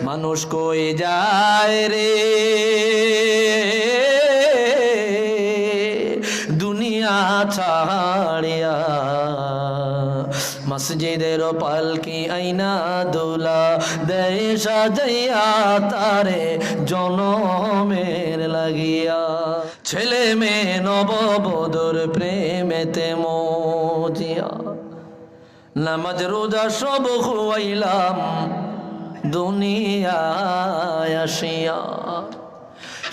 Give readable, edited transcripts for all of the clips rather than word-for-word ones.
মানুষ কই যায় রে দুনিয়া ছাড়িয়া, মসজিদের পালকি আইনা দোলা দেয় সাজাইয়া তারে জনমের লাগিয়া। ছেলে মেয়ে নববধূর প্রেমেতে মজিয়া, নামাজ রোজা সব খুয়াইলাম দুনিয়ায় আসিয়া।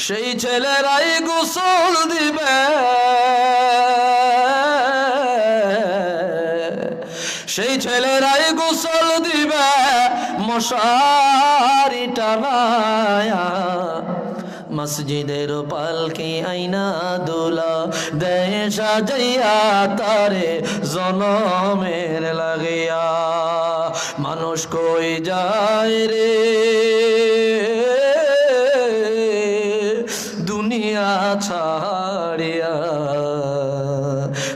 সেই ছেলেরাই গোসল দিবে, সেই ছেলেরাই গোসল দিবে মশারি টানায়া, মসজিদের পালকি আইনা দোলা দেয় সাজাইয়া তারে জনমের লাগিয়া। মানুষ কই যায় রে দুনিয়া ছাড়িয়া,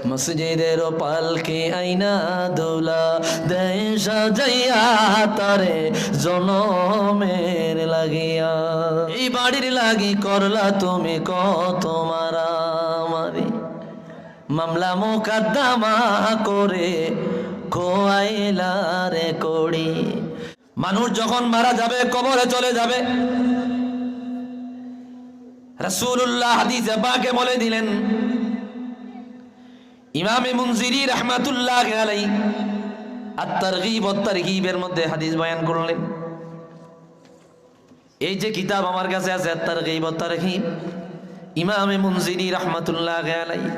মসজিদের পালকি আইনা দোলা দেয় সাজাইয়া তারে জনমের লাগিয়া। এই বাড়ির লাগি করলা তুমি কত মারামারি, মামলা মোকদ্দমা করে খোয়াইলা রে কড়ি। মানুষ যখন মারা যাবে কবরে চলে যাবে, রাসূলুল্লাহ হাদিসে পাকে বলে দিলেন, ইমামে মুনজিরি রাহমাতুল্লাহি আলাইহি আত-তারগীব ওয়াত তারগীবের মধ্যে হাদিস বয়ান করলেন। এই যে কিতাব আমার কাছে আছে আত-তারগীব ওয়াত তারগীব, ইমামে মুনজিরি রাহমাতুল্লাহি আলাইহি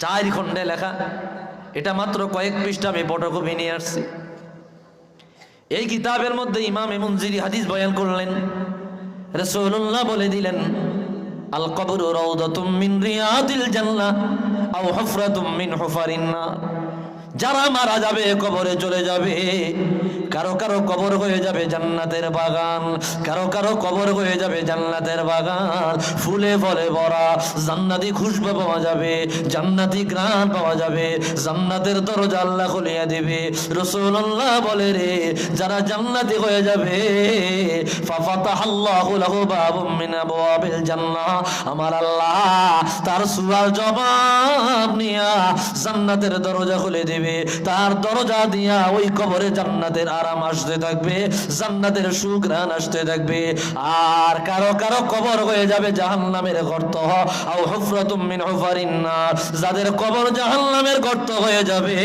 4 খণ্ডে লেখা। এটা মাত্র কয়েক পৃষ্ঠা আমি ফটোকপি নিয়ে আসছি। এই কিতাবের মধ্যে ইমামে মুনজিরি হাদিস বয়ান করলেন, রাসূলুল্লাহ বলে দিলেন, আল কবরু রাউদাতুম মিন রিয়াদিল জান্নাহ আও হুফরাতুম মিন হুফারিন নার। যারা মারা যাবে কবরে চলে যাবে, কারো কারো কবর হয়ে যাবে জান্নাতের বাগান, কারো কারো কবর হয়ে যাবে জান্নাতের বাগান, ফুলে ফলে ভরা, জান্নাতি খুশবু পাওয়া যাবে, জান্নাতি ঘ্রাণ পাওয়া যাবে, জান্নাতের দরজা আল্লাহ খুলিয়ে দিবে। রাসূলুল্লাহ বলে রে, যারা জান্নাতি হয়ে যাবে, ফাফাতাহাল্লাহু লাহু বাবুম মিন আবওয়াবিল জান্নাহ, আমার আল্লাহ তার সুয়াল জবাব নিয়া জান্নাতের দরজা খুলে দিবে। তার দরজা দিয়া ওই কবরে জান্নাতের আরাম আসতে থাকবে, জান্নাতের সুঘ্রাণ আসতে থাকবে। আর কারো কারো কবর হয়ে যাবে জাহান্নামের গর্ত, আও হুফরাতুম মিন হুফারিন নার, যাদের কবর জাহান্নামের গর্ত হয়ে যাবে,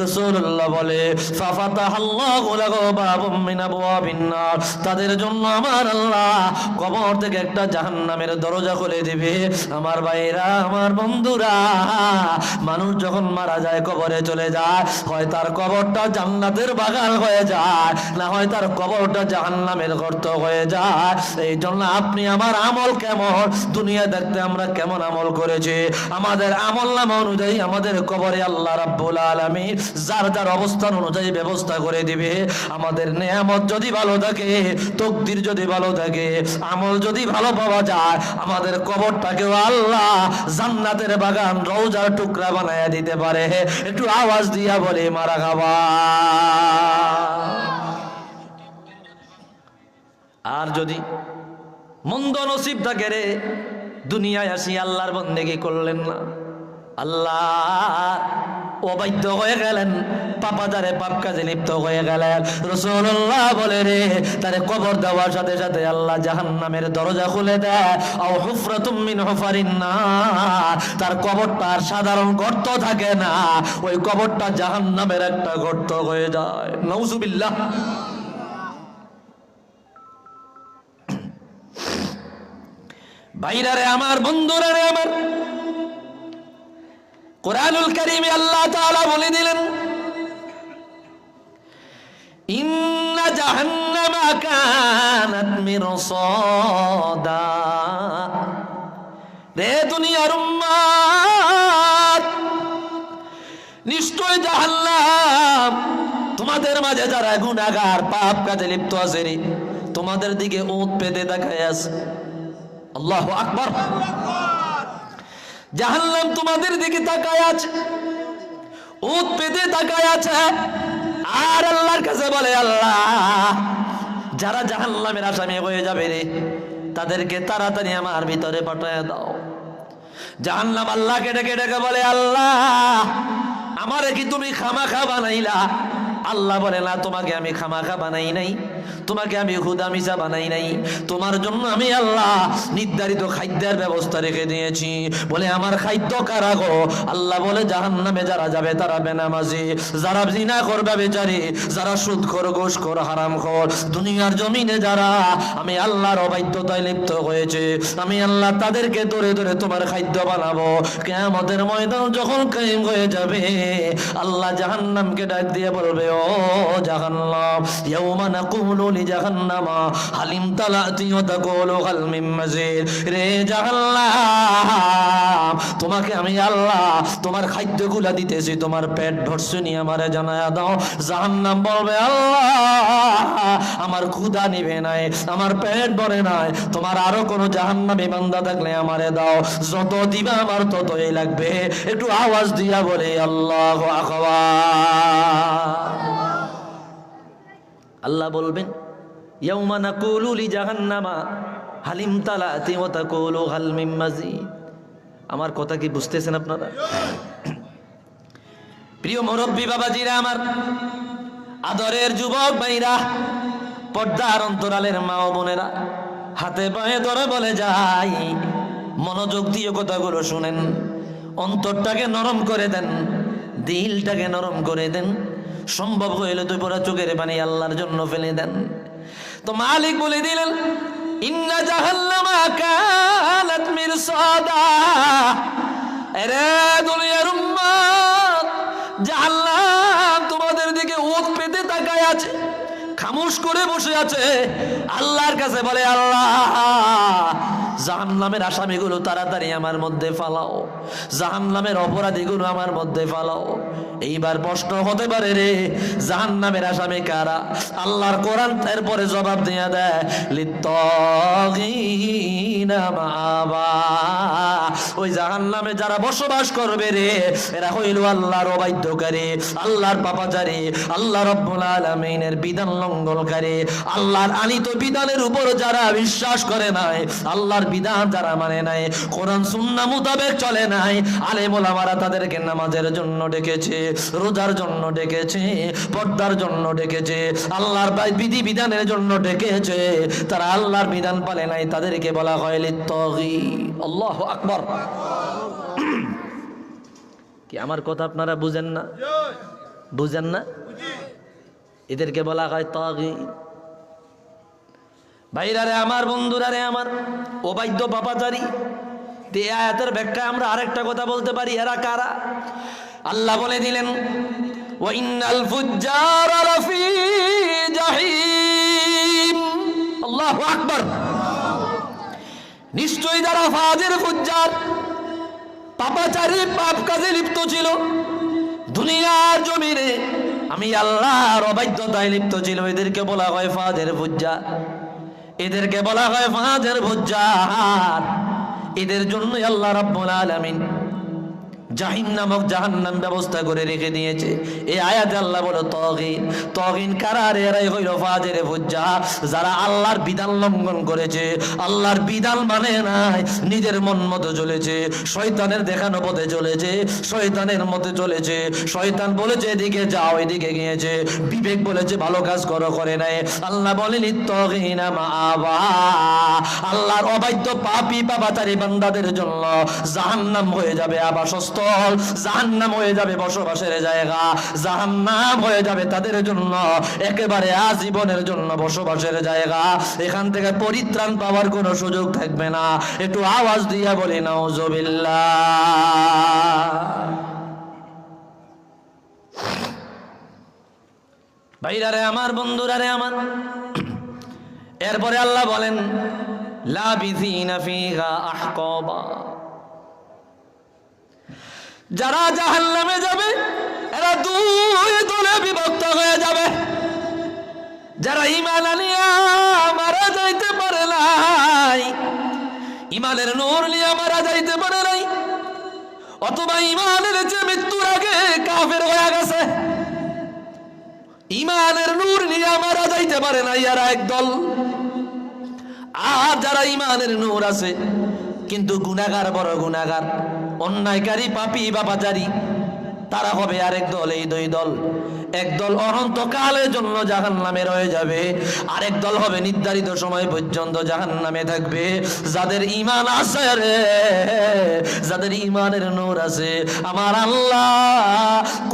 রাসূলুল্লাহ বলে ফাফাতাহাল্লাহু লাহু বাবুম মিন আবওয়াবিন নার, তাদের জন্য আমার আল্লাহ কবর থেকে একটা জাহান্নামের দরজা খুলে দিবে। আমার ভাইরা, আমার বন্ধুরা, মানুষ যখন মারা যায় কবরে চলে যায়, হয় তার কবরটা জান্নাতের বাগান হয়ে যায়, না হয় তার কবরটা জাহান্নামের গর্ত হয়ে যায়। এই জন্য আপনি আমার আমল কেমন, দুনিয়া দেখতে আমরা কেমন আমল করেছি, আমাদের আমল নামা অনুযায়ী আমাদের কবরে আল্লাহ রাব্বুল আলামিন যার যার অবস্থান অনুযায়ী ব্যবস্থা করে দিবে। আমাদের নেয়ামত যদি ভালো থাকে, তকদির যদি ভালো থাকে, আমল যদি ভালো পাওয়া যায়, আমাদের কবরটাকেও আল্লাহ জান্নাতের বাগান রওজার টুকরা বানায়া দিতে পারে। একটু আওয়াজ দিয়া বলে মারহাবা। আর যদি মন্দ নসিব থাকে রে, দুনিয়ায় আসি আল্লাহর বন্দেগী করলেন না, আল্লাহ অবাধ্য হয়ে গেলেন, পাপাদারে পাপ কাজে লিপ্ত হয়ে গেলেন, রাসূলুল্লাহ বলে রে, তারে কবর দেওয়ার সাথে সাথে আল্লাহ জাহান্নামের দরজা খুলে দেয়, আও হুফরাতুম মিন হুফারিন নার, তার কবরটা আর সাধারণ গর্ত থাকে না, ওই কবরটা জাহান্নামের একটা গর্ত হয়ে যায়। নাউজুবিল্লাহ। ভাইরা রে আমার, বন্ধুরা রে আমার, কুরআনুল কারীমে আল্লাহ তাআলা বলে দিলেন, ইন্না জাহান্নামা কানাত মিরসাদা। রে দুনিয়ার উম্মত, নিশ্চয় জাহান্নাম তোমাদের মাঝে যারা গুনাহগার পাপ কাজে লিপ্ত আছে রে, তোমাদের দিকে উট পেতে তাকায় আছে। আল্লাহু আকবার। জাহান্নাম তোমাদের দিকে তাকায় আছে, উট পেতে তাকায় আছে, আর আল্লাহর কাছে বলে, আল্লাহ যারা জাহান্নামের আসামি হয়ে যাবে রে, তাদেরকে তাড়াতাড়ি আমার ভিতরে পাঠায় দাও। জাহান্নাম আল্লাহকে ডেকে ডেকে বলে, আল্লাহ আমারে কি তুমি খামাখা বানাইলা? আল্লাহ বলে, না, তোমাকে আমি খামাখা বানাই নাই, তোমাকে আমি হুদা মিশা বানাই নাই, তোমার জন্য আমি আল্লাহ নির্ধারিত খাদ্যের ব্যবস্থা রেখে দিয়েছি। বলে, আমার খাদ্য কারা গো? আল্লাহ বলে, জাহান্নামে যারা যাবে তারা বেনামাজি, যারা জিনা করবে বেচারি, যারা সুদখোর, ঘুষখোর, হারামখোর, দুনিয়ার জমিনে যারা আমি আল্লাহর অবাধ্যতায় লিপ্ত হয়েছে, আমি আল্লাহ তাদেরকে ধরে ধরে তোমার খাদ্য বানাবো। কিয়ামতের ময়দান যখন কায়েম হয়ে যাবে, আল্লাহ জাহান্নামকে ডাক দিয়ে বলবে, ও জাহান্নাম, ইয়াউমা নাকুলু লিজাহান্নামা হালিম তালাতি ওয়া তাকুলু হাল মিন মাজিদ। রে জাহান্নাম, তোমাকে আমি আল্লাহ তোমার খাদ্যগুলা দিতেছি, তোমার পেট ভরছে নি, আমারে জানায়া দাও। জাহান্নাম বলবে, আল্লাহ আমার ক্ষুধা নিভে নাই, আমার পেট ভরে নাই, তোমার আরো কোনো জাহান্নামী বান্দা থাকলে আমারে দাও, যত দিবা আমার ততই লাগবে। একটু আওয়াজ দিয়া বলে আল্লাহু আকবার। আল্লাহ বলবেন, ইয়াউমা নাকুলু লিজাহান্নামা হালিম তালাতি ওয়া তাকুলু হাল মিন মাজিদ। আমার কথা কি বুঝতেছেন আপনারা? প্রিয় মুরব্বী বাবাজিরা আমার, আদরের যুবক ভাইরা, পর্দার অন্তরালের মা ও বোনেরা, হাতে পায়ে ধরে বলে যাই, মনোযোগ দিয়ে কথাগুলো শুনেন, অন্তরটাকে নরম করে দেন, দিলটাকে নরম করে দেন। সম্ভব হইলে তুই পড়া চোখের পানি আল্লাহর জন্য ফেলে দেন। তো মালিক বলে দিলেন, ইন্না জাহান্নামা কানাত মিরসাদা। আরে দুনিয়ার উম্মত, জাহান্নাম তোমাদের দিকে ওত পেতে তাকায় আছে, খামোশ করে বসে আছে। আল্লাহর কাছে বলে, আল্লাহ জাহান্নামের আসামিগুলো তাড়াতাড়ি আমার মধ্যে ফালাও, জাহান্নামের অপরাধীগুলো আমার মধ্যে ফালাও। এইবার প্রশ্ন হতে পারে, রে জাহান্নামের আসামি কারা? আল্লাহর কোরআন এরপরে জবাব দিয়ে দেয়, লিত্তাগিনা মাআবা। ওই জাহান্নামে যারা বসবাস করবে রে, এরা হইল আল্লাহর অবাধ্যকারী, আল্লাহর পাপাচারী, আল্লাহ রাব্বুল আলামিনের বিধান লঙ্ঘনকারী, আল্লাহর আনিত বিধানের উপর যারা বিশ্বাস করে নাই, আল্লাহর বিধান যারা মানে নাই, কোরআন সুন্নাহ মোতাবেক চলে নাই। আলেম ওলামারা তাদেরকে নামাজের জন্য ডেকেছে, রোজার জন্য ডেকেছে, পর্দার জন্য ডেকেছে, আল্লাহর বিধি বিধানের জন্য ডেকেছে। তারা আল্লাহর বিধান পালে নাই, তাদেরকে বলা হয় লিত্তাগী। আল্লাহু আকবার। কি আমার কথা আপনারা বুঝেন না? বুঝেন না? এদেরকে বলা হয় তাগী। ভাইরা রে আমার, বন্ধুরা রে আমার, অবাধ্য পাপাচারী। এই আয়াতের ব্যাখ্যা আমরা আরেকটা কথা বলতে পারি, এরা কারা? আল্লাহ বলে দিলেন, ওয়া ইন্নাল ফুজ্জারা লাফি জাহিম। আল্লাহু আকবার। নিশ্চয়ই যারা ফাজির, ফুজ্জার, পাপাচারী, পাপ কাজে লিপ্ত ছিল, দুনিয়ার জমিনে আমি আল্লাহর অবাধ্যতায় লিপ্ত ছিল, এদেরকে বলা হয় ফাজির, ফুজ্জার। এদেরকে বলা হয় ফাজির, ফুজ্জার। এদের জন্যই আল্লাহ রাব্বুল আলামিন জাহিম নামক জাহান্নাম ব্যবস্থা করে রেখে দিয়েছে। এই আয়াতে আল্লাহ বলে তাগীন। তাগীন কারা? এরাই হইল ফাজির, ফুজ্জার, যারা আল্লাহর বিধান লঙ্ঘন করেছে, আল্লাহর বিধান মানে নাই, নিজের মন মতো চলেছে, শয়তানের দেখানো পথে চলেছে, শয়তানের মতে চলেছে। শয়তান বলেছে এদিকে যাও, এদিকে গিয়েছে। বিবেক বলেছে ভালো কাজ করো, করে নাই। আল্লাহ বলেন লিত্তাগিনা মাআবা। আল্লাহর অবাধ্য পাপী পাপাচারী বান্দাদের জন্য জাহান্নাম হয়ে যাবে আবাসস্থল, জাহান্নাম হয়ে যাবে বসবাসের জায়গা, জাহান্নাম হয়ে যাবে তাদের জন্য একেবারে আজীবনের জন্য বসবাসের জায়গা। এখান থেকে পরিত্রাণ পাওয়ার কোনো সুযোগ থাকবে না। একটু আওয়াজ দিয়া বলি নাউজুবিল্লাহ। ভাইরা রে আমার, বন্ধুরা রে আমার, এরপরে আল্লাহ বলেন লাবিথিনা ফিহা আহকাবা। যারা জাহান্নামে যাবে এরা দুই দলে বিভক্ত হয়ে যাবে। যারা ঈমান আনিয়া মারা যাইতে পারে নাই, ঈমানের নূর নিয়ে মারা যাইতে পারে নাই, অথবা ঈমানের যে মৃত্যুর আগে কাফের হয়ে গেছে, ইমানের নূর নিয়ে মারা যাইতে পারে না ইয়ারা একদল। আর যারা ইমানের নূর আছে কিন্তু গুনাহগার, বড় গুনাহগার, অন্যায়কারী, পাপী, বাবাজারি, তারা হবে আরেক দল। এই দুই দল, একদল অনন্তকালের জন্য জাহান্নামে রয়ে যাবে, আরেক দল হবে নির্ধারিত সময় পর্যন্ত জাহান্নামে থাকবে। যাদের ঈমান আছে রে, যাদের ঈমানের নূর আছে, আমার আল্লাহ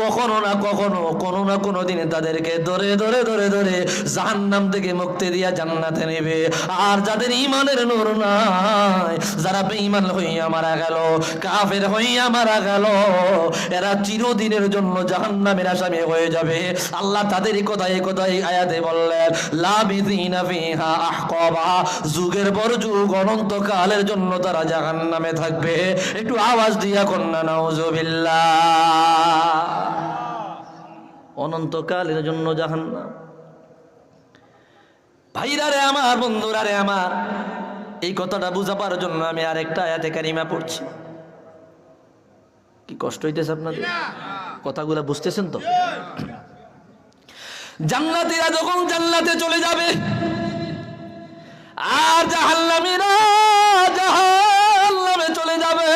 কখনো না কখনো, কোনো না কোনো দিন তাদেরকে ধরে ধরে ধরে ধরে জাহান্নাম থেকে মুক্তি দিয়া জান্নাতে নেবে। আর যাদের ঈমানের নূর নাই, যারা বেঈমান হইয়া মারা গেল, কাফের হইয়া মারা গেল, এরা চিরদিনের জন্য জাহান্নামের আসামি হয়ে যাবে। আল্লাহ তাদের কথাই কথাই আয়াতে বললেন, লাবিযিনা ফিহা আহকাবা, যুগের পর যুগ, অনন্তকালের জন্য তারা জাহান্নামে থাকবে। একটু আওয়াজ দিয়া কন্যা নাউযুবিল্লাহ। অনন্তকালের জন্য জাহান্নাম। ভাইরা রে আমার, বন্ধুরা রে আমার, এই কথাটা বুঝাবার জন্য আমি আরেকটা আয়াতে কারিমা পড়ছি। কি কষ্ট হইতেছে আপনাদের? কথাগুলা বুঝতেছেন তো? জান্নাতীরা যখন জান্নাতে চলে যাবে আর জাহান্নামীরা জাহান্নামে চলে যাবে,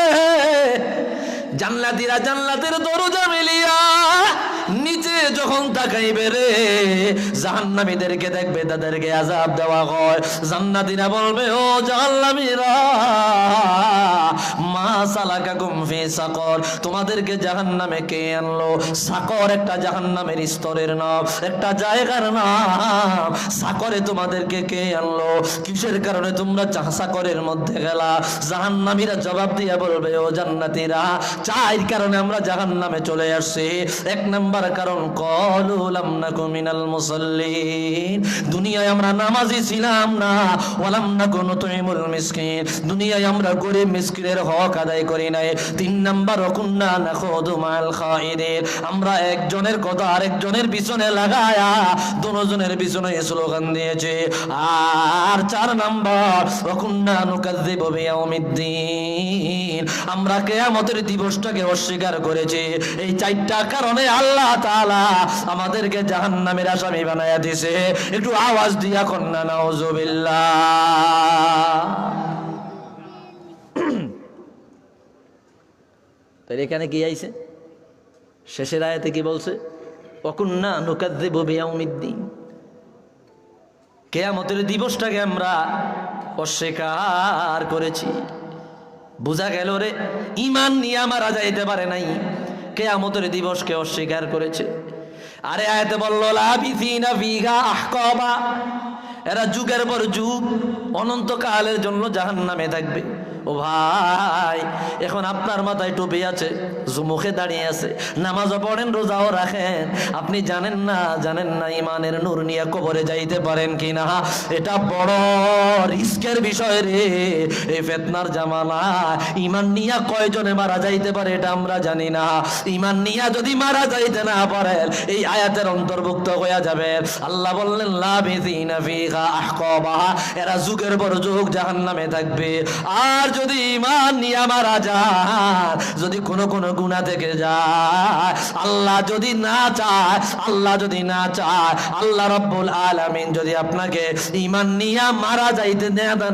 জান্নাতীরা জান্নাতের দরজা মিলিয়া নিচে যখন তাকাইবে রে, জাহান্নামীদেরকে দেখবে, তাদেরকে আযাব দেওয়া হয়। জান্নাতীরা বলবে, ও জাহান্নামীরা, মা সালাকাকুম ফি সাকর, তোমাদেরকে জাহান্নামে কে আনলো? সাকর একটা জাহান্নামের স্তরের নাম, একটা জায়গার নাম। সাকরে তোমাদেরকে কে আনলো? কিসের কারণে তোমরা সাকরের মধ্যে গেলা? জাহান্নামীরা জবাব দিয়া বলবে, ও জান্নাতীরা, চার কারণে আমরা জাহান্নামে চলে আসছি। এক নাম্বার কারণ, ক্বালু লাম নাকু মিনাল মুসাল্লিন, দুনিয়ায় আমরা নামাজি ছিলাম না। ওয়ালাম নাকু নুতইমুল মিসকিন, দুনিয়ায় আমরা গরিব মিসকিনের হক আদায় করি নাই। তিন নাম্বার, কুন্না নাখুদু মাল খাইদিন, আমরা একজনের কথা আরেকজনের পিছনে লাগায়া দুজনের পিছনে স্লোগান দিয়েছি। আর চার নাম্বার, কুন্না নুকাযযিবু বিয়াউমিদ্দিন, আমরা কিয়ামতের দিবসটাকে অস্বীকার করেছি। এই চারটা কারণে আল্লাহ তাআলা আমাদেরকে জাহান্নামের আসামি বানায়া দিয়েছে। একটু আওয়াজ দিয়া কন্যা নাউযুবিল্লাহ। তাই এখানে কি আইছে? শেষের আয়াতে কি বলছে? ওয়াকুন্না নুকাযযিবু বিয়াউমিদ্দিন, কিয়ামতের দিবসটাকে আমরা অস্বীকার করেছি। বুঝা গেল রে, ঈমান নিয়ে মারা যাইতে পারে নাই, কিয়ামতের দিবসকে অস্বীকার করেছে। আরে আয়াতে বলল, লাবিসিনা ফিহা আহকাবা, এরা যুগের পর যুগ অনন্তকালের জন্য জাহান্নামে থাকবে। ও ভাই, এখন আপনার মাথায় টুপি আছে, মুখে দাঁড়িয়ে আছে, নামাজও পড়েন, রোজাও রাখেন, আপনি জানেন না ইমানের নূর নিয়ে কবরে যাইতে পারেন কিনা? এটা বড় রিস্কের বিষয় রে। এই ফিতনার জামানা, ইমান নিয়া কয়জনে মারা যাইতে পারে এটা আমরা জানি না। ইমান নিয়া যদি মারা যাইতে না পারেন, এই আয়াতের অন্তর্ভুক্ত হয়ে যাবে। আল্লাহ বললেন, লাবিসিনা ফিহা আহকাবা, এরা যুগের পর যুগ জাহান্নামে থাকবে। আর যদি ঈমান নিয়ে মারা যায়, যদি কোনো গুনাহ থেকে যায়, আল্লাহ যদি না চায়, আল্লাহ রাব্বুল আলামিন যদি আপনাকে ঈমান নিয়ে মারা যাইতে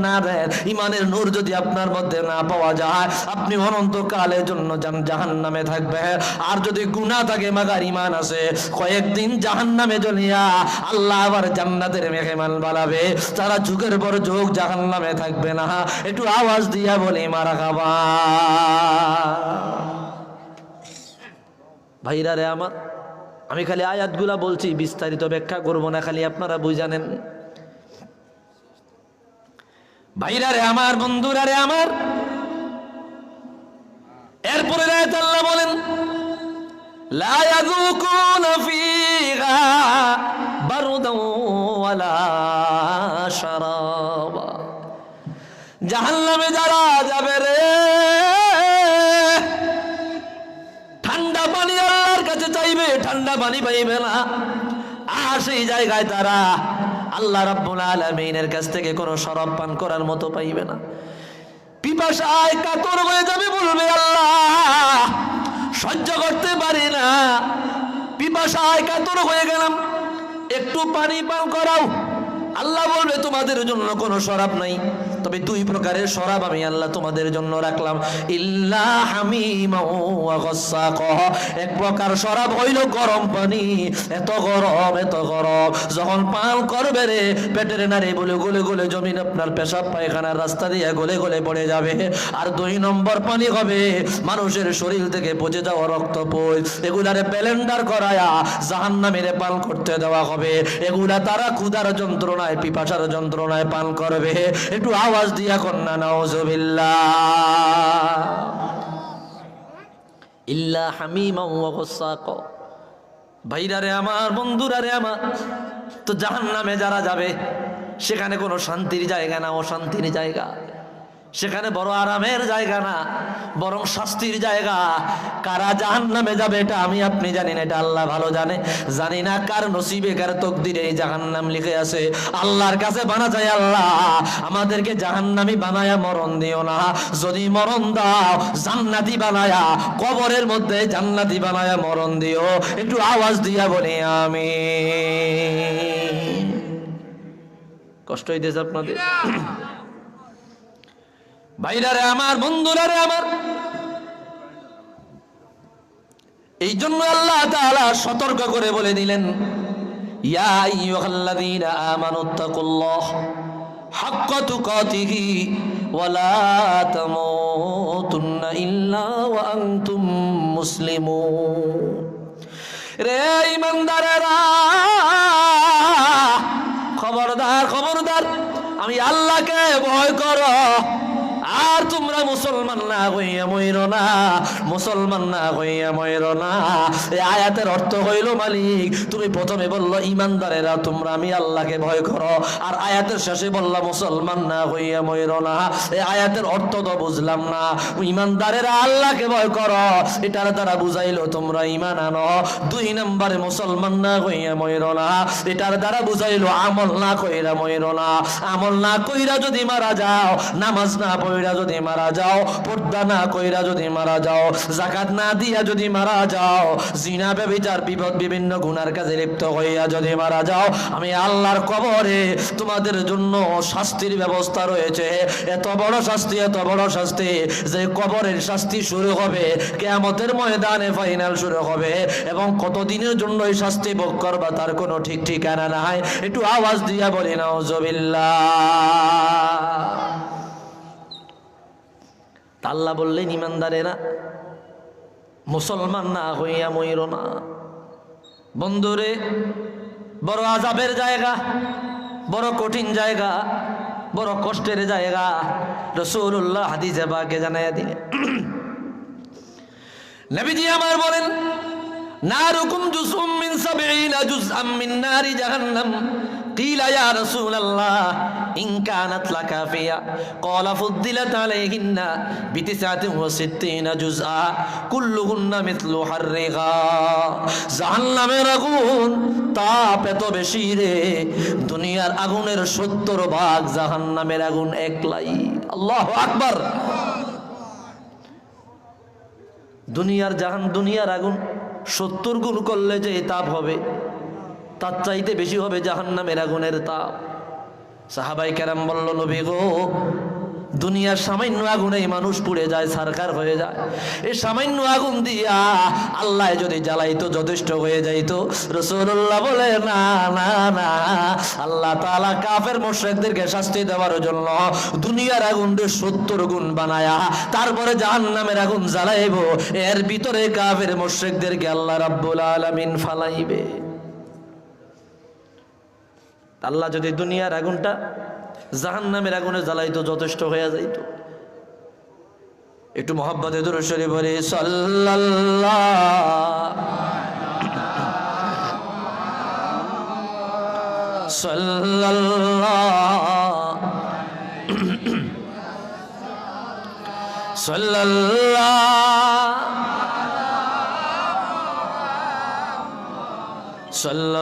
না দেন, ঈমানের নূর যদি আপনার মধ্যে না পাওয়া যায়, আপনি অনন্তকালের জন্য জাহান্নামে থাকবেন। আর যদি গুনাহ থাকে মাগার ঈমান আছে, কয়েকদিন জাহান্নামে জ্বলিয়া আল্লাহ আবার জান্নাতের মেহমান বানাবে। তারা যুগের পর যুগ জাহান্নামে থাকবে না। একটু আওয়াজ দিয়া বলি মারহাবা। ভাইরা রে আমার, আমি খালি আয়াতগুলা বলছি, বিস্তারিত ব্যাখ্যা করব না, খালি আপনারা বুঝানেন। ভাইরা রে আমার, বন্ধুরা রে আমার, এরপরে আয়াত আল্লাহ বলেন, লা ইয়াযুকুনা ফিহা বারদান ওয়ালা শারাবা, জাহান্নামে যারা যাবে রে, ঠান্ডা পানি আল্লাহর কাছে চাইবে, ঠান্ডা পানি পাইবে না। আর সেই জায়গায় তারা আল্লাহ রাব্বুল আলামিনের কাছ থেকে কোনো শরাব পান করার মতো পাইবে না। পিপাসায় কাতর হয়ে যাবে, বলবে আল্লাহ সহ্য করতে পারি না, পিপাসায় কাতর হয়ে গেলাম, একটু পানি পান করাও। আল্লাহ বলবে তোমাদের জন্য কোনো শরাব নাই, তবে দুই প্রকারের শরাব আমি আল্লাহ তোমাদের জন্য রাখলাম। ইল্লা হামিমা ওয়া গাসসাকা, এক প্রকার শরাব হইল গরম পানি, এত গরম যখন পান করবে রে পেটের নাড়ি বলে গলে গলে জমিন আপনার পেশাব পায়খানার রাস্তা দিয়ে গলে গলে পড়ে যাবে। আর দুই নম্বর পানি হবে মানুষের শরীর থেকে পচে যাওয়া রক্ত পই, এগুলারে ব্লেন্ডার করায়া জাহান্নামে পান করতে দেওয়া হবে। এগুলা তারা ক্ষুধার যন্ত্রণায় পিপাসার যন্ত্রণায় পান করবে। একটু আওয়াজ দিয়া কন্যা নাউজুবিল্লাহ। ইল্লা হামিমা ওয়া গাসসাকা। ভাইরা রে আমার, বন্ধুরা রে আমার, তো জাহান্নামে যারা যাবে সেখানে কোনো শান্তির জায়গা না, অশান্তির জায়গা। সেখানে বড় আরামের জায়গা না, বরং শাস্তির জায়গা। কারা জাহান্নামে যাবে এটা আমি আপনি জানি না, এটা আল্লাহ ভালো জানে। জানি না কার নসিবে কার তকদিরে এই জাহান্নাম লিখে আছে। আল্লাহর কাছে বানা যায়, আল্লাহ আমাদেরকে জাহান্নামী বানায়া মরণ দিও না, যদি মরণ দাও জান্নাতি বানায়া, কবরের মধ্যে জান্নাতি বানায়া মরণ দিও। একটু আওয়াজ দিয়া বলি আমিন। কষ্ট হইতেছে আপনাদের? ভাইরারে আমার, বন্ধুরারে আমার, এই জন্য আল্লাহ তাআলা সতর্ক করে বলে দিলেন, ইয়া আইয়ুহাল্লাযীনা আমানুত্তাকুল্লাহ হাক্কা তুকাতিহি ওয়া লা তামুতুন্না ইল্লা ওয়া আনতুম মুসলিমুন। রে ঈমানদারেরা, খবরদার খবরদার, আমি আল্লাহকে ভয় করো। আর তোমরা মুসলমান না হইয়া মইরো না, মুসলমান না হইয়া মইরো না। এই আয়াতের অর্থ হইল, মালিক তুমি প্রথমে বললো ঈমানদারেরা তোমরা আমি আল্লাহকে ভয় করো, আর আয়াতের শেষে বললা মুসলমান না হইয়া মইরো না। এই আয়াতের অর্থ তো বুঝলাম না। ঈমানদারেরা আল্লাহকে ভয় করো, এটার দ্বারা বুঝাইলো তোমরা ঈমান আনো। দুই নম্বরে মুসলমান না হইয়া মইরো না, এটার দ্বারা বুঝাইলো আমল না কইরা মইরো না। আমল না কইরা যদি মারা যাও, নামাজ না কইরা যদি মারা যাও, পর্দা না কইরা যদি মারা যাও, যাকাত না দিয়া যদি মারা যাও, জিনা ব্যভিচার বিপদ বিভিন্ন গুনার কাজে লিপ্ত হইয়া যদি মারা যাও, আমি আল্লাহর কবরে তোমাদের জন্য শাস্তির ব্যবস্থা রয়েছে। এত বড় শাস্তি, এত বড় শাস্তি যে কবরের শাস্তি শুরু হবে কিয়ামতের ময়দানে, ফাইনাল শুরু হবে। এবং কতদিনের জন্য এই শাস্তি ভোগ করবা তার কোনো ঠিক ঠিকানা নাই। একটু আওয়াজ দিয়া বলি নাউজুবিল্লাহ। আল্লাহ বললেন ঈমানদারেরা মুসলমান না হইয়া মইরো না। বন্ধুরে, বড় আযাবের জায়গা, বড় কঠিন জায়গা, বড় কষ্টের জায়গা। রাসূলুল্লাহ হাদিসে পাকে জানাইয়া দিলেন, নবীজি আমার বলেন, নারুকুম জুসুম মিন 70 জুজআম মিন নারি জাহান্নাম। قيل يا رسول الله إن كانت لكافية قال فضلت عليهن ب69 جزءا كلهن مثل حرها। জাহান্নামের আগুন তাপ এত বেশি রে, দুনিয়ার আগুনের 70 ভাগ জাহান্নামের আগুন একলাই। আল্লাহু আকবার। দুনিয়ার আগুন 70 গুণ করলে যে তাপ হবে, তার চাইতে বেশি হবে জাহান্নামের আগুনের তাপ। সাহাবাই কেরাম বলল, নবী গো, দুনিয়ার সামান্য আগুনেই মানুষ পুড়ে যায়, সারকার হয়ে যায়। এই সামান্য আগুন দিয়া আল্লাহ যদি জ্বালাইতো যথেষ্ট হয়ে যাইতো। রাসূলুল্লাহ বলে, না না না, আল্লাহ তাআলা কাফের মুশরিকদেরকে শাস্তি দেওয়ার জন্য দুনিয়ার আগুনকে 70 গুণ বানায়া তারপরে জাহান্নামের আগুন জ্বালাইবো। এর ভিতরে কাফের মুশরিকদেরকে আল্লাহ রাব্বুল আলামিন ফালাইবে। আল্লাহ যদি দুনিয়ার আগুনটা জাহান্নামের আগুনে জ্বালাইতো যথেষ্ট হয়ে যাইতো। একটু মহব্বতে দুরূদ শরীফ পড়ি, সাল্লাল্লাহু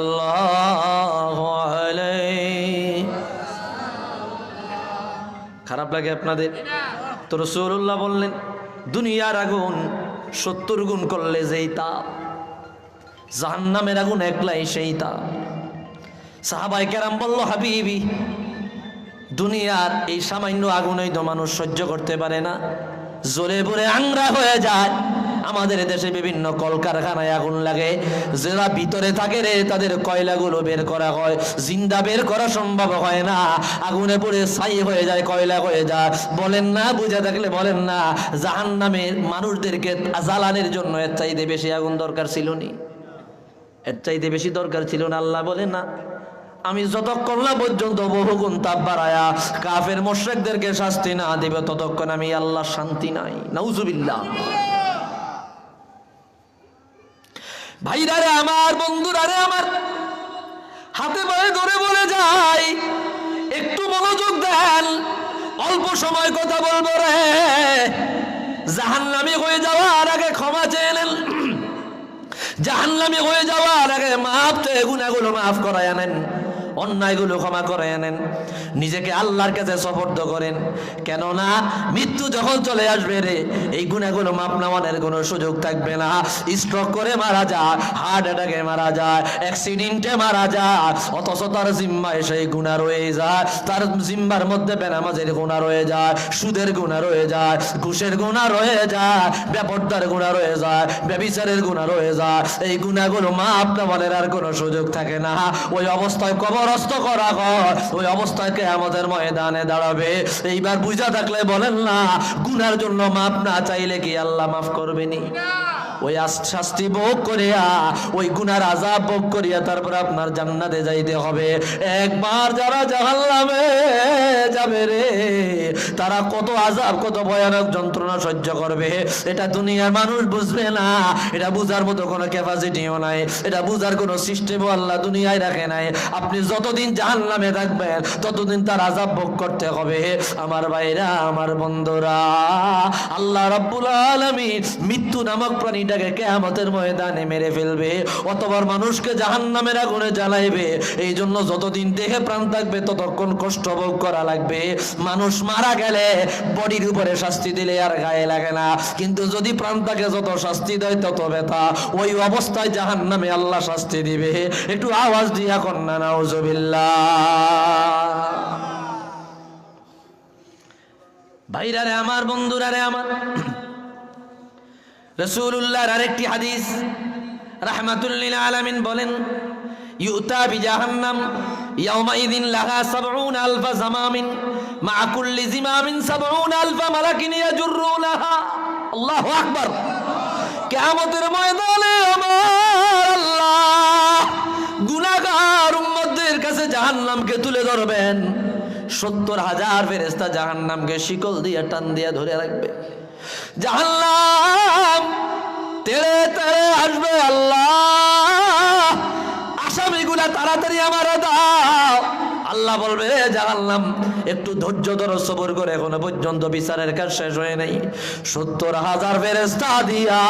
সাল্লাল্লাহু আলাইহি। খারাপ লাগে আপনাদের? তো রাসূলুল্লাহ বললেন, দুনিয়ার আগুন 70 গুণ করলে যেই তাপ, জাহান্নামের আগুন একলাই সেই তাপ। সাহাবায়ে কেরাম বলল, হাবিবি, দুনিয়ার এই সামান্য আগুনই তো মানুষ সহ্য করতে পারে না, জ্বলে পুড়ে আংরা হয়ে যায়। আমাদের দেশে বিভিন্ন কলকারখানায় আগুন লাগে, যারা ভিতরে থাকে রে তাদের কয়লাগুলো বের করা হয়, জিন্দা বের করা সম্ভব হয় না, আগুনে পুড়ে ছাই হয়ে যায়, কয়লা হয়ে যায়। বলেন না, বুঝে থাকলে বলেন না, জাহান্নামের মানুষদেরকে জ্বালানোর জন্য এর চাইতে বেশি আগুন দরকার ছিল নি? এর চাইতে বেশি দরকার ছিল না? আল্লাহ বলেন না, আমি যতক্ষণ না পর্যন্ত বহুগুণ তাপ বাড়ায়া কাফের মুশরিকদেরকে শাস্তি না দিবে ততক্ষণ আমি আল্লাহ শান্তি নাই। নাউজুবিল্লাহ। ভাইরা রে আমার, বন্ধুরা রে আমার, হাতে পায়ে ধরে বলে যাই, একটু মনোযোগ দেন, অল্প সময় কথা বলবো রে। জাহান্নামী হয়ে যাওয়ার আগে ক্ষমা চেয়ে নেন, জাহান্নামী হয়ে যাওয়ার আগে মাফ চেয়ে গুনাহগুলো মাফ করায় আনেন, অন্যায়গুলো ক্ষমা করে আনেন, নিজেকে আল্লাহর কাছে সুপর্দ করেন। কেননা মৃত্যু যখন চলে আসবে রে, এই গুনাহগুলো মাপ নেওয়ার কোনো সুযোগ থাকবে না। স্ট্রোক করে মারা যায়, হার্ট অ্যাটাকে মারা যায়, অ্যাক্সিডেন্টে মারা যায়, অথচ তার জিম্মায় সেই গুনাহ রয়ে যায়, তার জিম্মার মধ্যে বেনামাজের গুনাহ রয়ে যায়, সুদের গুনাহ রয়ে যায়, ঘুষের গুনাহ রয়ে যায়, বেপরদার গুনাহ রয়ে যায়, ব্যভিচারের গুনাহ রয়ে যায়। এই গুনাহগুলো মাপ নেওয়ার আর কোনো সুযোগ থাকে না। ওই অবস্থায় কবরস্থ করা হয়, ওই অবস্থায় কিয়ামতের ময়দানে দাঁড়াবে। এইবার বুঝা থাকলে বলেন না, গুনার জন্য মাপ না চাইলে কি আল্লাহ মাফ করবেনি? ওই শাস্তি ভোগ করিয়া, ওই গুনার আযাব ভোগ করিয়া তারপর আপনার জান্নাতে যাইতে হবে। একবার যারা জাহান্নামে যাবে রে, তারা কত আযাব, কত ভয়ানক যন্ত্রণা সহ্য করবে, এটা দুনিয়ার মানুষ বুঝবে না। এটা বুঝার মতো কোনো ক্যাপাসিটিও নাই, এটা বুঝার কোনো সিস্টেমও আল্লাহ দুনিয়ায় রাখে নাই। আপনি যতদিন জাহান্নামে থাকবেন ততদিন তার আযাব ভোগ করতে হবে। আমার ভাইরা, আমার বন্ধুরা, আল্লাহ রাব্বুল আলামিন মৃত্যু নামক প্রাণীটাকে কিয়ামতের ময়দানে মেরে ফেলবে, অতবার মানুষকে জাহান্নামের আগুনে জ্বালাইবে। এই জন্য যতদিন দেহে প্রাণ থাকবে ততক্ষণ কষ্ট ভোগ করা লাগবে। মানুষ মারা গেলে বডির উপরে শাস্তি দিলে আর গায়ে লাগে না, কিন্তু যদি প্রাণ থাকে যত শাস্তি দেয় তত ব্যথা। ওই অবস্থায় জাহান্নামে আল্লাহ শাস্তি দিবে। একটু আওয়াজ দিয়া কন্যা নাউজুবিল্লাহ। ভাইরা রে আমার, বন্ধুরা রে আমার, রাসূলুল্লাহর আরেকটি হাদিস, রাহমাতুল লিল আলামিন বলেন, ইউতা বিজাহান্নাম ইয়াউমাইযিন লাহা ৭০,০০০ জামামিন মা কুল্লি জিমামিন ৭০,০০০ মালাকিন ইয়াজুরুনাহা। আল্লাহু আকবার। কিয়ামতের ময়দানে আমার আল্লাহ গুনাহগার উম্মতদের কাছে জাহান্নামকে তুলে ধরবেন। ৭০,০০০ ফেরেশতা জাহান্নামকে শিকল দিয়ে টান দিয়ে ধরে রাখবে। জাহান্নাম তেড়ে তেড়ে আসবে, আল্লাহ আসামিগুলা তাড়াতাড়ি আমারে দাও। আল্লাহ বলবে, জাহান্নাম একটু ধৈর্য ধরো, সবর করে, এখনো পর্যন্ত বিচারের কাজ শেষ হয় নাই। ৭০,০০০ ফেরেশতা দিয়া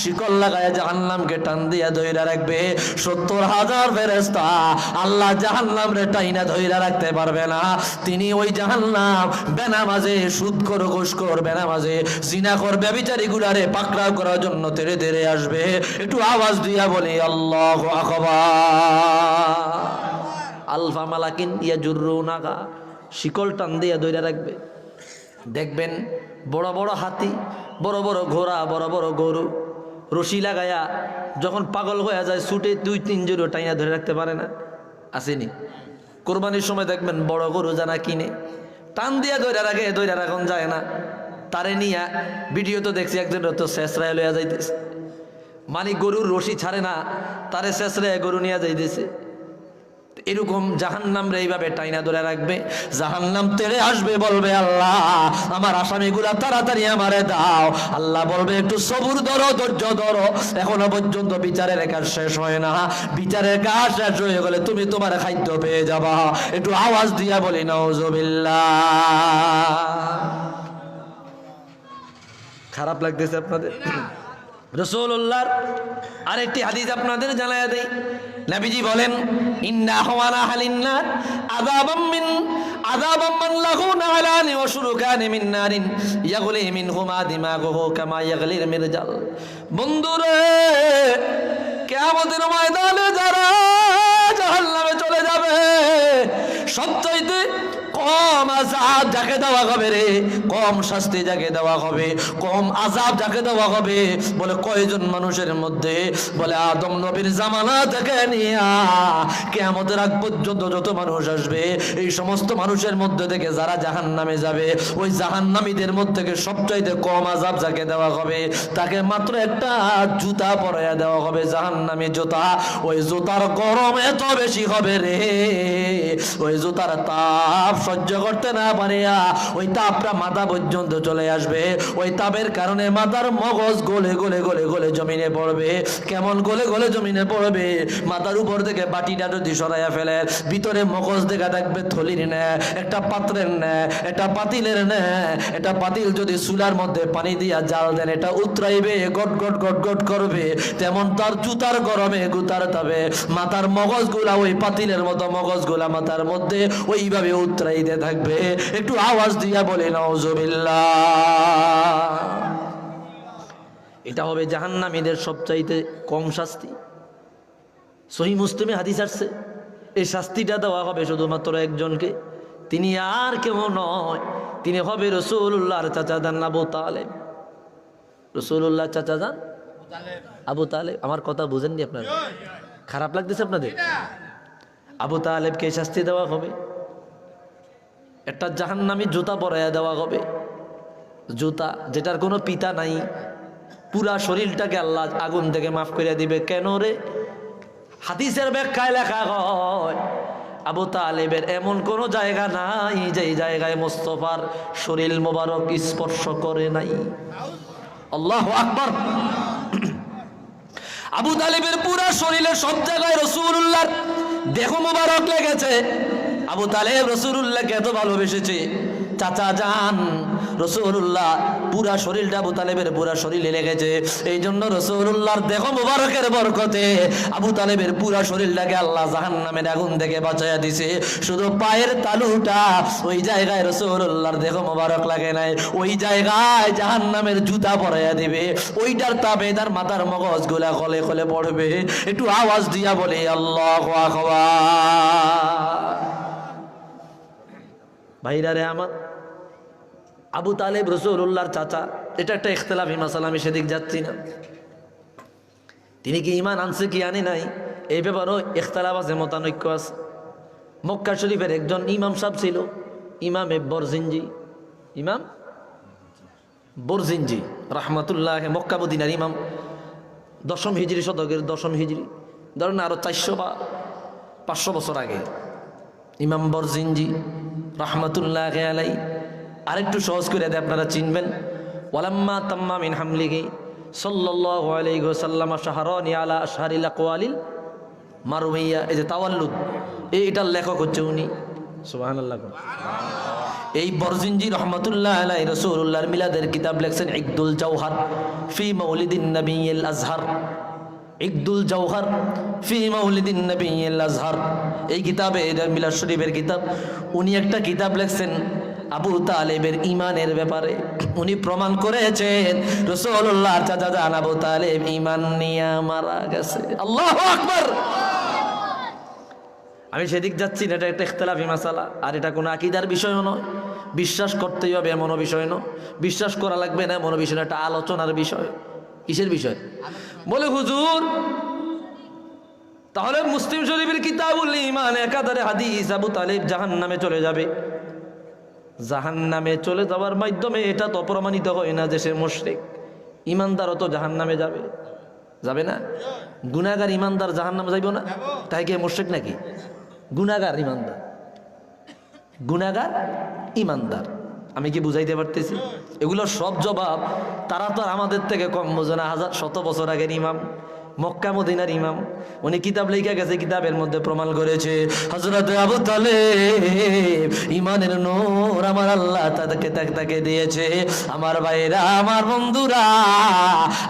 শিকল লাগায় জাহান্নামকে টান দিয়া ধইরা রাখবে। ৭০,০০০ ফেরেশতা আল্লাহ জাহান্নামরে টাইনা ধইরা রাখতে পারবে না। তিনি ওই জাহান্নাম বেনামাজে, সুদখোর, ঘুষখোর, বেনামাজে, জিনাখোর, ব্যভিচারী গুলারে পাকড়াও করার জন্য তেড়ে তেড়ে আসবে। একটু আওয়াজ দিয়া বলি আল্লাহু আকবার। আলফা মালাকিন ইয়াজুরুনাহা, শিকল টান দিয়ে ধরে রাখবে। দেখবেন বড় বড় হাতি, বড় বড় ঘোড়া, বড় বড় গরু রশি লাগায়া যখন পাগল হয়ে যায় ছুটে ২-৩ জন টাইনা ধরে রাখতে পারে না, আসেনি? কোরবানির সময় দেখবেন বড় গরু জানা কিনে টান দিয়ে ধরে রাখে, ধরে রাখন যায় না। তারে নিয়ে ভিডিও তো দেখছি, একজন তো শেষরায় লইয়া যাইতেছে, মানে গরুর রশি ছাড়ে না, তারে শেষরায় গরু নিয়ে যাইতেছে। এরকম জাহান্নাম রে এইভাবে টাইনা ধরে রাখবে। জাহান্নাম তেড়ে আসবে, বলবে, আল্লাহ আমার আসামিগুলা তাড়াতাড়ি আমারে দাও। আল্লাহ বলবে, একটু সবুর ধরো, ধৈর্য ধরো, এখনো পর্যন্ত বিচারের কাজ শেষ হয় না। বিচারের কাজ শেষ হয়ে গেলে তুমি তোমার খাদ্য পেয়ে যাবা। একটু আওয়াজ দিয়া বলি নাউজুবিল্লাহ। খারাপ লাগতেছে আপনাদের? রাসূলুল্লাহর আরেকটি হাদিস আপনাদের জানায়া দেই। নবীজি বলেন, ইন্না আহওয়ানা হালিন্নার আযাবাম মান লাহু নালানি ওয়া শুরুকানি মিন নারিন ইয়াগলি মিনহুমা দিমাগুহু কামা ইয়াগলির মিরজাল। বন্ধুরে, কিয়ামতের ময়দানে যারা জাহান্নামে চলে যাবে। সবচাইতে কম আযাব যাকে দেওয়া হবে রে, কম শাস্তি যাকে দেওয়া হবে, কম আযাব যাকে দেওয়া হবে, বলে কয়জন মানুষের মধ্যে? বলে আদম নবীর জামানা থেকে নিয়ে কিয়ামতের আগ পর্যন্ত যত মানুষ আসবে, এই সমস্ত মানুষের মধ্যে থেকে যারা জাহান্নামে যাবে, ওই জাহান্নামীদের মধ্যে থেকে সবচাইতে কম আযাব যাকে দেওয়া হবে, তাকে মাত্র একটা জুতা পরাইয়া দেওয়া হবে, জাহান্নামী জুতা। ওই জুতার গরম এত বেশি হবে রে, ওই জুতার তাপ সহ্য করতে না পারিয়া ওই তাপটা মাথা পর্যন্ত চলে আসবে। ওই তাপের কারণে মাথার মগজ গলে গলে গলে গলে জমিনে পড়বে। কেমন গলে গলে জমিনে পড়বে? মাথার উপর থেকে বাটিটা যদি সরাইয়া ফেলে, ভিতরে মগজ দেখা থাকবে থলির নে, একটা পাত্রের নে, একটা পাতিলের নে। এটা পাতিল যদি চুলার মধ্যে পানি দিয়া জাল দেন, এটা উতরাইবে, গট গট গট গট করবে। তেমন তার জুতার গরমে গুতার তবে মাথার মগজগুলা ওই পাতিলের মতো মগজগুলা মাথার মধ্যে ওইভাবে উতরাইতে থাকবে। একটু আওয়াজ দিয়া বলে নাউজুবিল্লাহ। এটা হবে জাহান্নামীদের সবচাইতে কম শাস্তি। সহিহ মুসলিমে হাদিস আসছে, এই শাস্তিটা দেওয়া হবে শুধুমাত্র একজনকে, তিনি আর কেউ নয়, তিনি হবে রাসূলুল্লাহর চাচা যান আবু তালেব। রাসূলুল্লাহ চাচা যান আবু তালেব। আমার কথা বুঝেননি আপনারা? খারাপ লাগতেছে আপনাদের? আবু তালেবকে শাস্তি দেওয়া হবে, একটা জাহান্নামী জুতা পরাইয়া দেওয়া হবে। জুতা যেটার কোনো পিতা নাই, পুরা শরীরটাকে আল্লাহ আগুন থেকে মাফ করে দিবে। কেন রে? হাদিসের ব্যাখ্যায় লেখা হয়, আবু তালেবের এমন কোন জায়গা নাই যেই জায়গায় মোস্তফার শরীর মোবারক স্পর্শ করে নাই। আল্লাহু আকবার। আবু তালেবের পুরা শরীরে সব জায়গায় রাসূলুল্লাহর দেহ মোবারক লেগেছে। আবু তালেব রাসূলুল্লাহকে এত ভালোবেসেছে, চাচা যান রাসূলুল্লাহ পুরা শরীরটা আবু তালেবের পুরা শরীরে লেগেছে। এই জন্য রাসূলুল্লাহর দেহ মোবারকের বরকতে আবু তালেবের পুরা শরীরটাকে আল্লাহ জাহান্নামের আগুন থেকে বাঁচাইয়া দিছে। শুধু পায়ের তালুটা ওই জায়গায় রাসূলুল্লাহর দেহ মোবারক লাগে নাই, ওই জায়গায় জাহান্নামের জুতা পরাইয়া দিবে। ওইটার তাপে তার মাথার মগজগুলা খলে খলে পড়বে। একটু আওয়াজ দিয়া বলে আল্লাহু আকবার। ভাইরা রে আমার, আবু তালেব রাসূলুল্লাহর চাচা, এটা একটা ইখতিলাফি মাসালা, আমি সেদিক যাচ্ছি না। তিনি কি ঈমান আনছে কি আনে নাই এই ব্যাপারেও ইখতিলাফ আছে, মতানৈক্য আছে। মক্কা শরীফের একজন ইমাম সাহেব ছিল, ইমামে বরজিনজি, ইমাম বরজিনজি রাহমাতুল্লাহ, মক্কা মদিনার ইমাম। 10ম হিজরি শতকের 10ম হিজরি, ধরেন আরো 400 বা 500 বছর আগে ইমাম বরজিনজি রাহমাতুল্লাহ আলাই। আরেকটু সহজ করে দেয়, আপনারা চিনবেন। ওয়ালাম্মা তাম্মা মিন হামলিহি সাল্লাল্লাহু আলাইহি ওয়াসাল্লাম শাহরানি আলা আশহারিল আকওয়ালিল মারউইয়া। এই যে তাওয়াল্লুদ, এইটার লেখক হচ্ছে উনি। সুবহানাল্লাহ। এই বরজিনজি রহমাতুল্লাহ আলাইহি রাসূলুল্লাহর মিলাদের কিতাব লেখছেন ইকদুল জাওহার ফি মাউলিদিন নবিয়্যিল আজহার। ইকদুল জাওহার ফি মাউলিদিন নবিয়্যিল আজহার, এই কিতাবে, এটা মিলাদ শরীফের কিতাব। উনি একটা কিতাব লেখছেন আবু তালেবের ঈমানের ব্যাপারে। উনি প্রমাণ করেছেন রাসূলুল্লাহর চাচা যান আবু তালেব ঈমান নিয়ে মারা গেছে। আল্লাহু আকবার। আমি সেদিক যাচ্ছি না, এটা একটা ইখতিলাফি মাসালা, আর এটা কোনো আকীদার বিষয়ও নয়। বিশ্বাস করতেই হবে এমনও বিষয় নয়, বিশ্বাস করা লাগবে না এমনও বিষয় না, এটা আলোচনার বিষয়। কিসের বিষয়? বলে হুজুর তাহলে মুসলিম শরীফের কিতাবুল ঈমান একাধারে হাদিস আবু তালেব জাহান্নামে চলে যাবে। জাহান্নামে চলে যাওয়ার মাধ্যমে এটা তো প্রমাণিত হয় না যে সে মুশরিক। ইমানদারও তো জাহান্নামে যাবে, যাবে না? গুনাহগার ইমানদার জাহান্নামে যাইব না? তাই কি মুশরিক নাকি? গুনাহগার ইমানদার, গুনাহগার ইমানদার। আমি কি বুঝাইতে পারতেছি? এগুলো সব জবাব তারা তো আমাদের থেকে কম বোঝে না। 1000-শত বছর আগের ইমাম, মক্কা মদিনার ইমাম, উনি কিতাব লেখা গেছে, কিতাবের মধ্যে প্রমাণ করেছে হযরত আবু তালেব ঈমানের নূর আমার আল্লাহ তাকে দিয়েছে। আমার ভাইরা, আমার বন্ধুরা,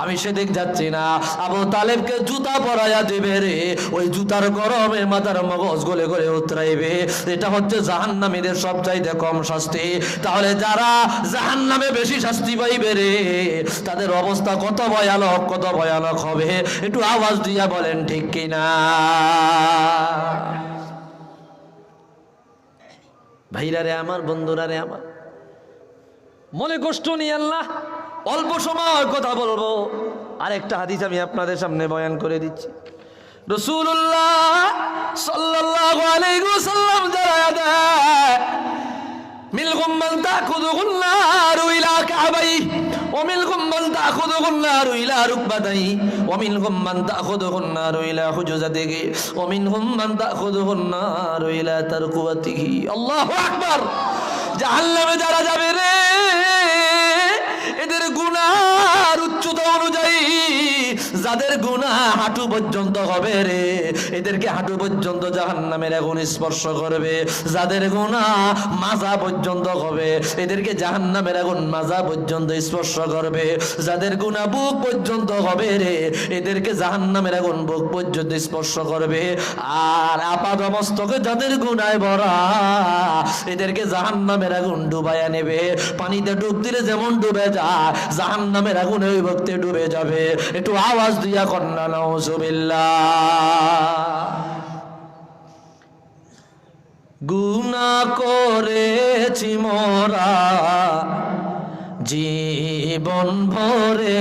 আমি সেদিক যাচ্ছি না। আবু তালেবকে জুতা পরাইয়া দিবে রে, ওই জুতার গরমে মাথার মগজ গলে গলে উতরাইবে। এটা হচ্ছে জাহান্নামীদের সবচাইতে কম শাস্তি। তাহলে যারা জাহান্নামে বেশি শাস্তি পাইবে রে, তাদের অবস্থা কত ভয়ানক, কত ভয়ানক হবে। একটু আওয়াজ দিয়া বলেন ঠিক কিনা? ভাইরা রে আমার, বন্ধুরা রে আমার, মনে কষ্ট নিয়ে আল্লাহ অল্প সময় কথা বলবো। আরেকটা হাদিস আমি আপনাদের সামনে বয়ান করে দিচ্ছি। রাসূলুল্লাহ সাল্লাল্লাহু আলাইহি ওয়াসাল্লাম জানায়া দেয়, মিনহুম মান তাখুযুহুন নারু ইলা কাবাইহি ওয়া মিনহুম মান তাখুযুহুন নারু ইলা রুকবাতাইহি ওয়া মিনহুম মান তাখুযুহুন নারু ইলা হুজুজাতিহি ওয়া মিনহুম মান তাখুযুহুন নারু ইলা তারকুয়াতিহি। আল্লাহু আকবার। জাহান্নামে যারা যাবে রে, এদের গুনার উচ্চতা অনুযায়ী, যাদের গুনাহ হাঁটু পর্যন্ত হবে রে, এদেরকে হাঁটু পর্যন্ত জাহান্নামের আগুন স্পর্শ করবে। যাদের গুনাহ মাজা পর্যন্ত হবে, এদেরকে জাহান্নামের আগুন মাজা পর্যন্ত স্পর্শ করবে। যাদের গুনাহ বুক পর্যন্ত হবে রে, এদেরকে জাহান্নামের আগুন বুক পর্যন্ত স্পর্শ করবে। আর আপাদমস্তকে যাদের গুনায় ভরা, এদেরকে জাহান্নামের আগুন ডুবাইয়া নেবে। পানিতে ডুব দিলে যেমন ডুবে যায়, জাহান্নামের আগুনে ওই ভক্তি ডুবে যাবে। একটু আওয়াজ দিয়া কন্যা নাউজুবিল্লাহ। গুনাহ করেছি মোরা জীবন ভরে,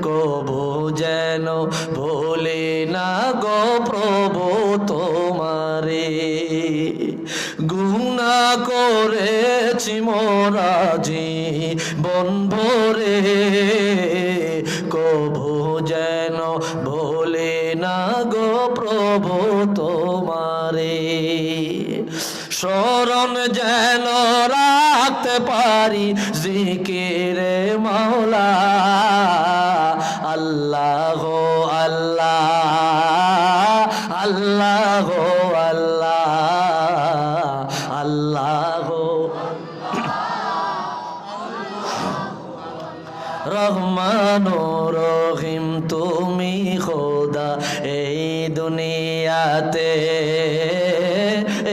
কবু যেন ভুলি না গো প্রভু তোমারে। গুনাহ করেছি মোরা জীবন ভরে, কবু যেন ভুলি না গো প্রভু তোমারে। স্মরণ যেন রাখতে পারি জিকিরে মাওলা, আল্লাহ আল্লাহ আল্লাহ আল্লাহ আল্লাহ। রহমান রহিম তুমি খোদা এই দুনিয়াতে,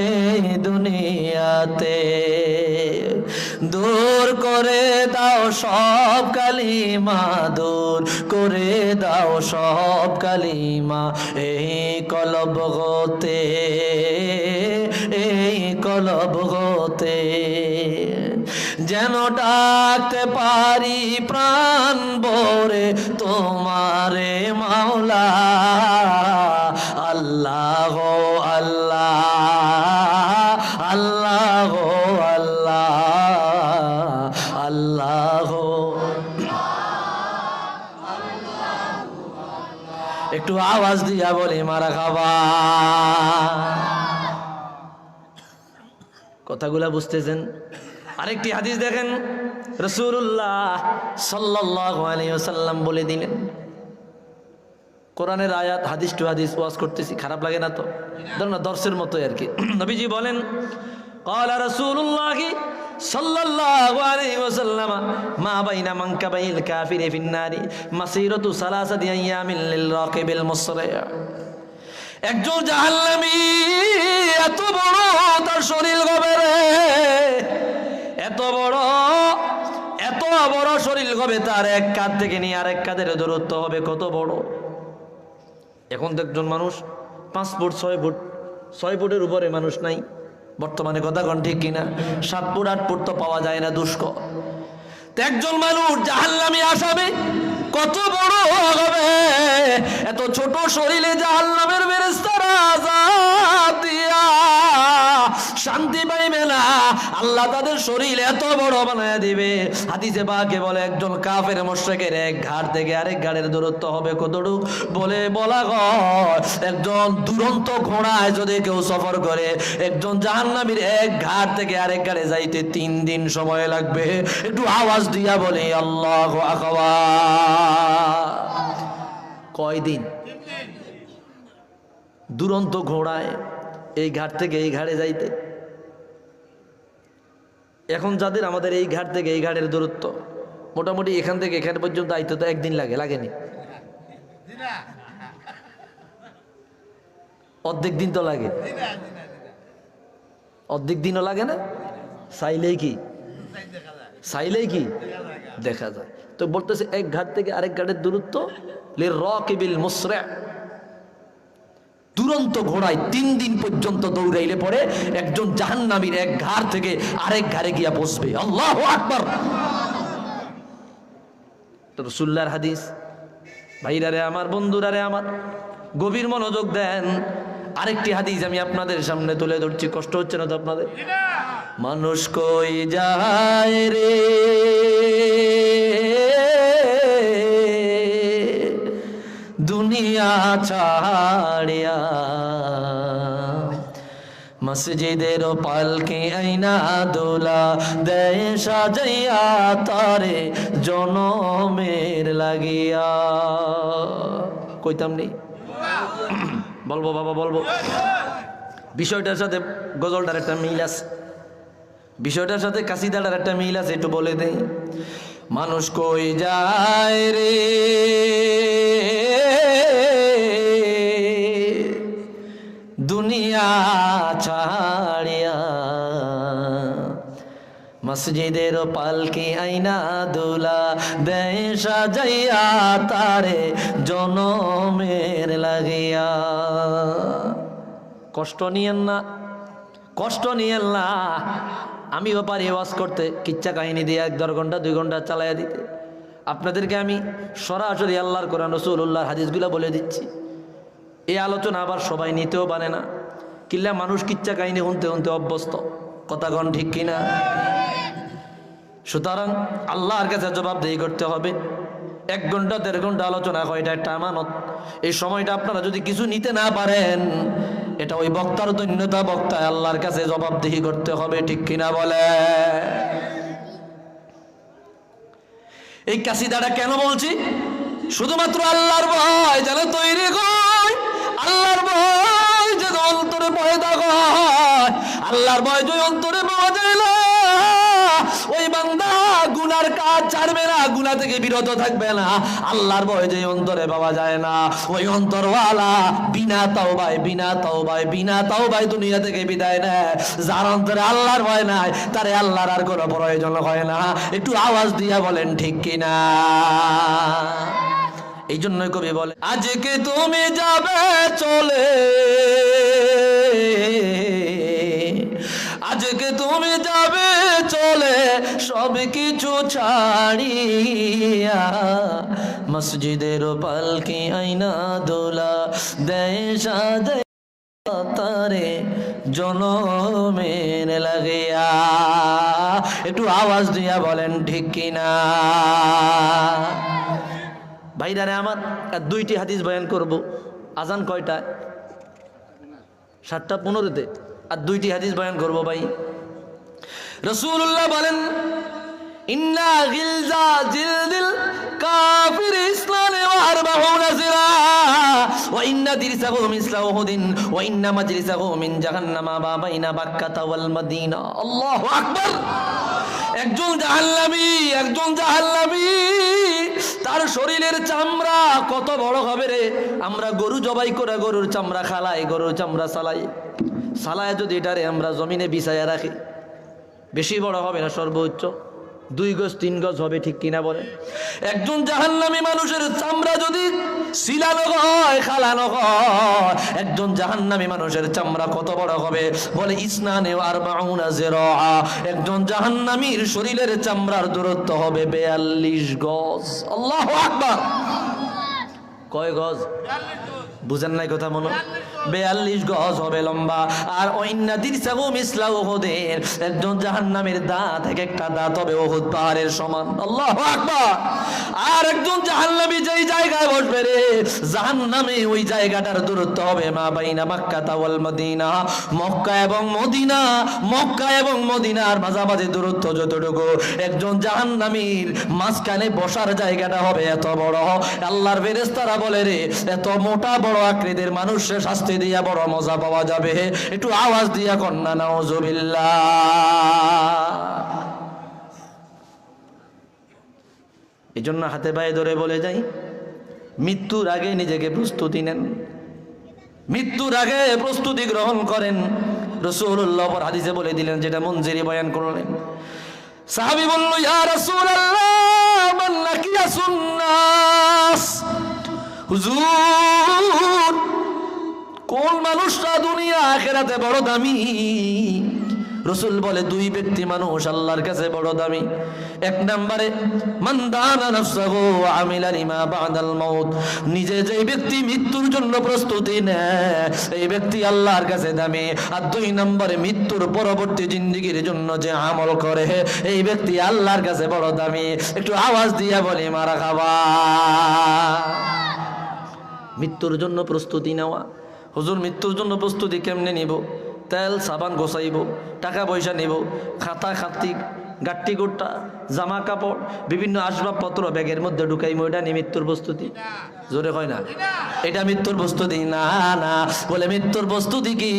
এই দুনিয়াতে। দূর করে দাও সব কালিমা, দূর করে দাও সব কালিমা এই কলব হতে, এই কলব হতে। যেন ডাকতে পারি প্রাণ ভরে তোমারে মাওলা, আল্লাহ আল্লাহ আল্লাহ আল্লাহ আল্লাহ। একটু আওয়াজ দিয়া বলি মারহাবা। কথাগুলা বুঝতেছেন? আরেকটি হাদিস দেখেন, রাসূলুল্লাহ সাল্লাল্লাহু আলাইহি ওয়াসাল্লাম বলে দিলেন, কোরআনের আয়াত হাদিস টু হাদিস ওয়াজ করতেছি, খারাপ লাগে না তো? ধরুন না দর্শের মতো আর কি। নবীজি বলেন, ক্বালা রাসূলুল্লাহ সাল্লাল্লাহু আলাইহি ওয়াসাল্লাম, মা বাইনা মানকাবাইল কাফিরি ফিন নারি মাসিরাতু সালাসাতি আইয়ামিন লিল রাকিবিল মুসরি'। একজন জাহান্নামী এত বড় তার শরীর হবে রে, এত বড় শরীর হবে, তার এক কাঁধ থেকে নিয়ে আরেক কাঁধের দূরত্ব হবে কত বড়। এখন তো একজন মানুষ 5 ফুট 6 ফুটের উপরে মানুষ নাই বর্তমানে, কথা কোন ঠিক কিনা? 7 ফুট 8 ফুট তো পাওয়া যায় না, দুষ্কর। একজন মানুষ জাহান্নামী আসামি কত বড় হবে, এত ছোট শরীরে জাহান্নামের ফেরেশতারা আযাব দিয়া শান্তি পাইবে না। আল্লাহ তাদের শরীর এত বড় বানায় দিবে। হাদিসে পাকে বলে একজন কাফের মুশরিকের এক ঘাট থেকে আরেক ঘাটের দূরত্ব হবে কতটুকু বলে বলা হয়, একজন দুরন্ত ঘোড়ায় যদি কেউ সফর করে, একজন জাহান্নামীর এক ঘাট থেকে আরেক ঘাটে যাইতে 3 দিন সময় লাগবে। একটু আওয়াজ দিয়া বলে আল্লাহু আকবার। কয়দিন? দুরন্ত ঘোড়ায় এই ঘাট থেকে এই ঘাটে যাইতে। এখন যাদের আমাদের এই ঘাট থেকে এই ঘাটের দূরত্ব মোটামুটি এখান থেকে এখানে পর্যন্ত আইতে তো একদিন লাগেনি? অর্ধেক দিন তো লাগে, অর্ধেক দিনও লাগে না। চাইলেই কি দেখা যায়। তো বলতেছে এক ঘাট থেকে আরেক ঘাটের দূরত্ব লিররাকিবিল মুসরি', দুরন্ত ঘোড়ায় 3 দিন পর্যন্ত দৌড়াইলে পরে একজন জাহান্নামীর এক ঘাড় থেকে আরেক ঘাড়ে গিয়া বসবে। আল্লাহু আকবার। রাসূলুল্লাহর হাদিস। ভাইরারে আমার, বন্ধুরারে আমার, গভীর মনোযোগ দেন। আরেকটি হাদিস আমি আপনাদের সামনে তুলে ধরছি। কষ্ট হচ্ছে না তো আপনাদের? মানুষ কই যায় রে দুনিয়া ছাড়িয়া, মসজিদের পালকি আইনা দোলা দেয় সাজাইয়া তারে জনমের লাগিয়া। কইতাম নি? বলবো বাবা, বলবো। বিষয়টার সাথে গজলটার একটা মিল আছে, বিষয়টার সাথে কাসিদাটার একটা মিল আছে, একটু বলে দেই। মানুষ কই যায় রে দুনিয়া ছাড়িয়া, মসজিদের পালকি আইনা দোলা দেয় সাজাইয়া তারে জনমের লাগিয়া। কষ্ট নিয়েন না, কষ্ট নিয়েন না। আমিও পারি ওয়াজ করতে, কিচ্ছা কাহিনী দিয়ে 1-1.5 ঘন্টা 2 ঘন্টা চালাইয়া দিতে। আপনাদেরকে আমি সরাসরি আল্লাহর কোরআন রাসূলুল্লাহর হাদিসগুলো বলে দিচ্ছি। এই আলোচনা আবার সবাই নিতেও পারে না, কিল্লা মানুষ কিচ্ছা কাহিনী শুনতে শুনতে অভ্যস্ত। কথা কন ঠিক কিনা? সুতরাং আল্লাহর কাছে জবাবদিহি করতে হবে। 1 ঘন্টা 1.5 ঘন্টা আলোচনা হয়, এটা একটা আমানত। এই সময়টা আপনারা যদি কিছু নিতে না পারেন, এটা ওই বক্তার দৈন্যতা, বক্তায় আল্লাহর কাছে জবাবদিহি করতে হবে, ঠিক কিনা বলে? এই কাসিদাটা কেন বলছি? শুধুমাত্র আল্লাহর ভয় যেন তৈরি হয়, আল্লাহর ভয় যেন অন্তরে পয়দা হয়। আল্লাহর ভয় যে অন্তরে পাওয়া যায় না, ওই বান্দা গুনার কাজ ছাড়বে না, গুনাহ থেকে বিরত থাকবে না। আল্লাহর ভয় যে অন্তরে পাওয়া যায় না, ওই অন্তরওয়ালা বিনা তাওবায় দুনিয়া থেকে বিদায় নেয়। যার অন্তরে আল্লাহর ভয় নাই, তারে আল্লাহর আর কোনো প্রয়োজন হয় না। একটু আওয়াজ দিয়া বলেন ঠিক কিনা? এই জন্যই কবি বলে, আজকে তুমি যাবে চলে, আজকে তুমি যাবে চলে সব কিছু ছাড়িয়া, মসজিদের পালকি আইনা দোলা দেয় সাজাইয়া তারে জনমের লাগিয়া। একটু আওয়াজ দিয়া বলেন ঠিক কিনা? ভাইরারে আমার, 2টি হাদিস বয়ান করব। আজান কয়টায়? 7:15-তে। আর 2টি হাদিস বয়ান করব ভাই। রাসূলুল্লাহ বলেন, ইন্না গিলজা জিলদিল কাফির ইসলাম ওয়া 40 জিরা ওয়া ইন্না দিরসাহু মিসলা উহুদিন ওয়া ইন্না মাজলিসাহু মিন জাহান্নামা মা বাইনা বাক্কাতা ওয়াল মদিনা। আল্লাহু আকবার। একজন জাহান্নামী, তার শরীরের চামড়া কত বড় হবে রে? আমরা গরু জবাই করে গরুর চামড়া খালাই, গরুর চামড়া সালায় যদি এটারে আমরা জমিনে বিছাইয়া রাখি, বেশি বড় হবে না? সর্বোচ্চ 2 গজ 3 গজ হবে, ঠিক কিনা বলেন? একজন জাহান্নামী মানুষের চামড়া যদি সিলানো হয়, খালানো হয়, একজন জাহান্নামী মানুষের চামড়া কত বড় হবে? বলে ইসনানে 40 জিরা। একজন জাহান্নামীর শরীরের চামড়ার দূরত্ব হবে 42 গজ। আল্লাহু আকবার। কয় গজ? বুঝেন নাই কথা মনে? 42 গজ হবে লম্বা। আর ওইন্না দিরসাহু মিসলা উহুদের, একজন জাহান্নামের দাঁত এক একটা দাঁত হবে উহুদ পাহাড়ের সমান। আল্লাহু আকবার। আর একজন জাহান্নামী যেই জায়গায় বসবে রে, জাহান্নামে ওই জায়গাটার দূরত্ব হবে মা বাইনা মাক্কা ওয়াল মদিনা, মক্কা এবং মদিনার মাঝামাঝি দূরত্ব যতটুকু, একজন জাহান্নামীর মাঝখানে বসার জায়গাটা হবে এত বড়। আল্লাহর ফেরেশতারা বলে রে, এত মোটা বড় আকৃতির মানুষের শাস্তি দিয়া বড় মজা পাওয়া যাবে। একটু আওয়াজ দিয়া কন্যা নাউজুবিল্লাহ। এই জন্য হাতে পায়ে ধরে বলে যাই, মৃত্যুর আগে নিজেকে প্রস্তুতি নেন, মৃত্যুর আগে প্রস্তুতি গ্রহণ করেন। রাসূলুল্লাহ হাদিসে বলে দিলেন, যেটা মঞ্জিরি বয়ান করলেন। সাহাবী বলল, ইয়া রাসূলুল্লাহ মান লাকিয়া সুন্নাস, হুজুর কোন মানুষটা দুনিয়া আখিরাতে বড় দামি? রাসূল বলে দুই ব্যক্তি মানুষ আল্লাহর কাছে বড় দামি। এক নম্বরে মান দানা নাফসাহু ওয়া আমিলা লিমা বাদাল মাউত, নিজে যে ব্যক্তি মৃত্যুর জন্য প্রস্তুতি নেয় এই ব্যক্তি আল্লাহর কাছে দামি। আর দুই নম্বরে মৃত্যুর পরবর্তী জিন্দেগির জন্য যে আমল করে এই ব্যক্তি আল্লাহর কাছে বড় দামি। একটু আওয়াজ দিয়া বলি মারহাবা। মৃত্যুর জন্য প্রস্তুতি নেওয়া। হুজুর মৃত্যুর জন্য প্রস্তুতি কেমনে নিব? তেল সাবান গোছাইব, টাকা পয়সা নিব, খাতা খাতি গাট্টি গোট্টা জামা কাপড় বিভিন্ন আসবাবপত্র ব্যাগের মধ্যে ঢুকাইব, এটা নিয়ে মৃত্যুর প্রস্তুতি? জোরে হয় না এটা মৃত্যুর প্রস্তুতি? না না, বলে মৃত্যুর প্রস্তুতি কি?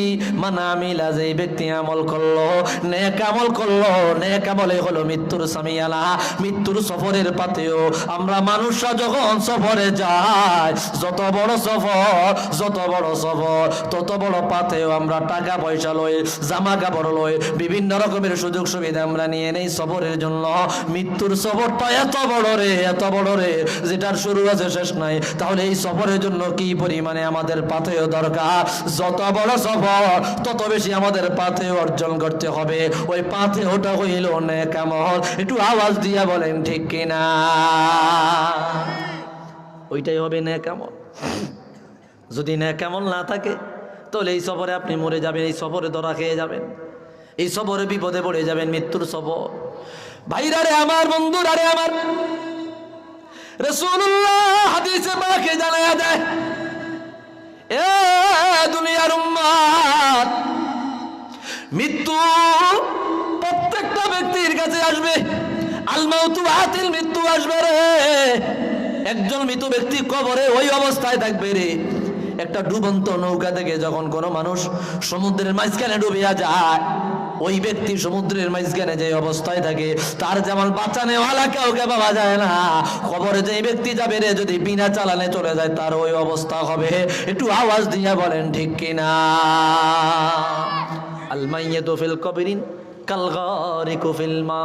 মানা আমিলা, যে ব্যক্তি আমল করলো, নেক আমল করলো, নেক আমলে হলো মৃত্যুর সামিয়ালা। মৃত্যুর সফরের পাতেও আমরা মানুষরা যখন সফরে যাই, যত বড় সফর তত বড় পাতেও আমরা টাকা পয়সা লই, জামা কাপড় লই, বিভিন্ন রকমের সুযোগ সুবিধা আমরা নিয়ে নেই সফরের জন্য। মৃত্যুর সফরটা এত বড় রে যেটার শুরু আছে শেষ নাই। তাহলে এই সফরের জন্য কি পরিমাণে আমাদের পাথেয় দরকার? যত বড় সফর তত বেশি আমাদের পাথেয় অর্জন করতে হবে। ওই পাথেয়টা হইল নেক আমল। একটু আওয়াজ দিয়া বলেন ঠিক কিনা? ওইটাই হবে নেক আমল। যদি নেক আমল না থাকে তাহলে এই সফরে আপনি মরে যাবেন, এই সফরে ধরা খেয়ে যাবেন, এই সফরে বিপদে পড়ে যাবেন। মৃত্যুর সফর ভাইরা রে আমার, বন্ধুরা রে আমার, রাসূলুল্লাহ হাদিসে পাকে জানায়া দেয়, এ দুনিয়ার উম্মত, মৃত্যু প্রত্যেকটা ব্যক্তির কাছে আসবে। আল মাউতু আতিল, মৃত্যু আসবে রে। একজন মৃত ব্যক্তি কবরে ওই অবস্থায় থাকবে রে। একটা ডুবন্ত নৌকা থেকে যখন কোনো মানুষ সমুদ্রের মাঝখানে ডুবিয়া যায়, ওই ব্যক্তি সমুদ্রের মাঝখানে যে অবস্থায় থাকে তার যেমন বাঁচানেওয়ালা কাউকে পাওয়া যায় না, কবরে যে ব্যক্তি যাবে রে যদি বিনা চালানে চলে যায় তার ওই অবস্থা হবে। একটু আওয়াজ দিয়া বলেন ঠিক কিনা? আল মাইয়িতু ফিল কবরিন কাল গারিকু ফিল মা,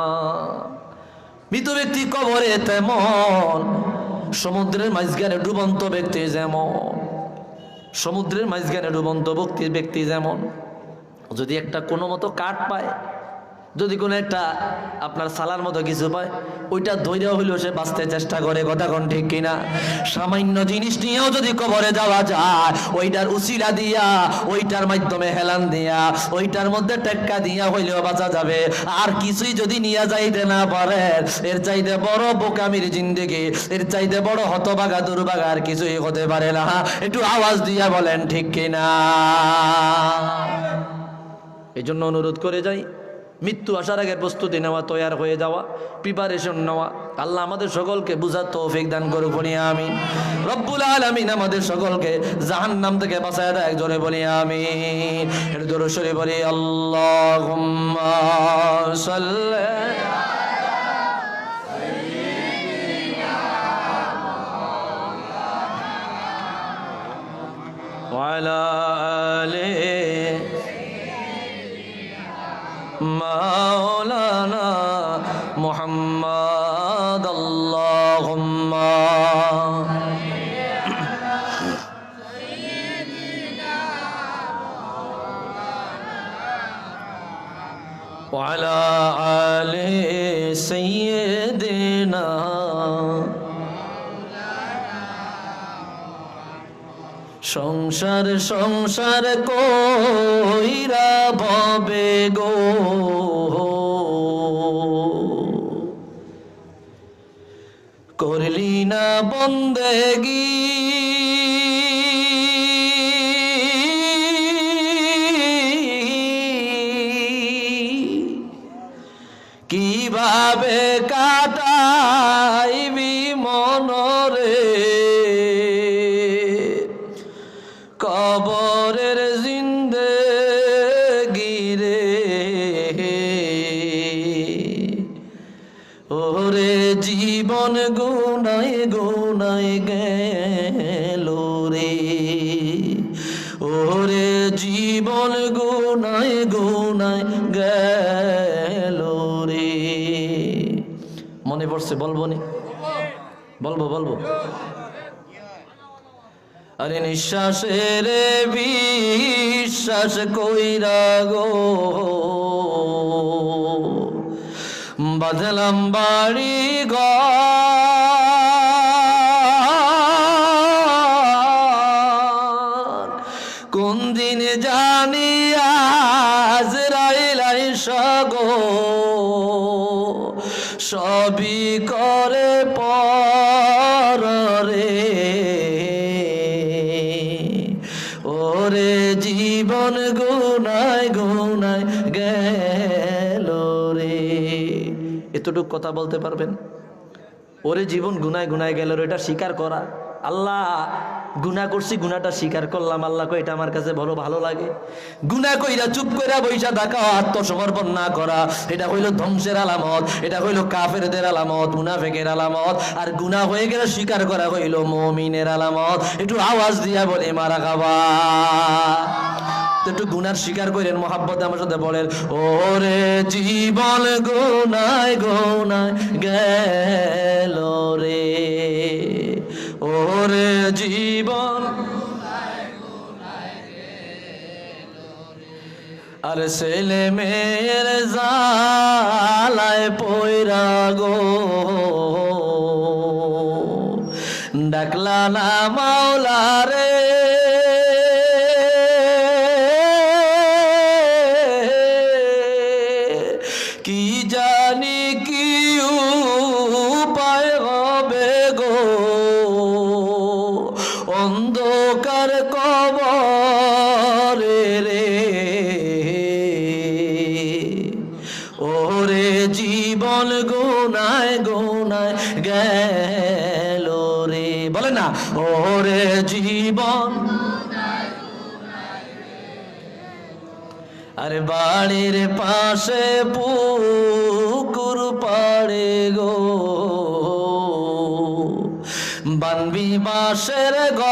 মৃত ব্যক্তি কবরে তেমন, সমুদ্রের মাঝখানে ডুবন্ত ব্যক্তি যেমন। সমুদ্রের মাঝখানে ডুবন্ত ব্যক্তি যেমন, যদি একটা কোনো মতো কাঠ পায়, যদি কোনো একটা আপনার সালার মতো কিছু পায়, ওইটা ধৈর্য হইলেও সে বাঁচতে চেষ্টা করে। কথা কোন ঠিক কিনা? সামান্য জিনিস নিয়েও যদি কবরে যাওয়া যায়, ওইটার উসিলা দিয়া, ওইটার মাধ্যমে হেলান দিয়া, ওইটার মধ্যে টেক্কা দিয়া হইলেও বাঁচা যাবে। আর কিছুই যদি নিয়ে যাইতে না পারে, এর চাইতে বড় বোকামির জিন্দেগি, এর চাইতে বড় হতভাগা দুর্ভাগা আর কিছুই হতে পারে না। একটু আওয়াজ দিয়া বলেন ঠিক কিনা? এই জন্য অনুরোধ করে যাই, মৃত্যু আসার আগে প্রস্তুতি নেওয়া, তৈয়ার হয়ে যাওয়া, প্রিপারেশন নেওয়া। আল্লাহ আমাদের সকলকে বুঝার তৌফিক দান করুক, বলি আমিন। রব্বুল আলামিন আমাদের সকলকে জাহান্নাম থেকে বাঁচায় দেয়, জোরে বলি আমিন। এর জোরে সরে বলি আল্লাহুম্মা সাল্লি ওয়া আলা আলিহি মাওলানা মুহাম্মদ। আল্লাহুম্মা ওয়া আলা আলি সাইয়্যিদিনা। সংসার সংসার কইরা ভবে গো, করলি না বন্দেগি, কিভাবে কাটাইবি মনরে, কবরের জিন্দেগি রে। ওরে জীবন গুনাই গুনাই গেল রে, ওরে জীবন গুনাই গুনাই গেল রে। মনে পড়ছে? বলবো নি? বলবো আরে নিঃশ্বাসের বিশ্বাস কইরা গো বাঁধলাম বাড়ি ঘর, কোন দিন জানি আজরাইল আইসা গো সবই করে পর রে। ওরে জীবন গুনায় গুনায় গেল রে। এতটুক কথা বলতে পারবেন? ওরে জীবন গুনায় গুনায় গেল রে, এটা স্বীকার করা। আল্লাহ গুনাহ করছি, গুনাহটা স্বীকার করলাম। আল্লাহ কই এটা আমার কাছে বড় ভালো লাগে। গুনাহ কইরা চুপ কইরা বইসা থাকা, আত্মসমর্পণ না করা, এটা হইল ধ্বংসের আলামত, এটা হইল কাফেরদের আলামত, মুনাফিকের আলামত। আর গুনাহ হয়ে গেলে স্বীকার করা হইল মুমিনের আলামত। একটু আওয়াজ দিয়া বলে মারহাবা। একটু গুনার স্বীকার করেন, মহাব্বতে আমার সাথে বলেন, ওরে জীবন গুনায় গুনায় গেল রে। ওরে জীবন আর ছেলে মেয়ের জালায় পয়রা গো ডাকলা না মাওলা রে। কি জানি কি উপায় হবে গো অন্ধকার কবরে রে। ওরে জীবন গুনায় গুনায় গেল রে। বলে না, ওরে জীবন। আরে বাড়ির পাশে পুকুর পাড়ে গো বানবি বাঁশের ঘর,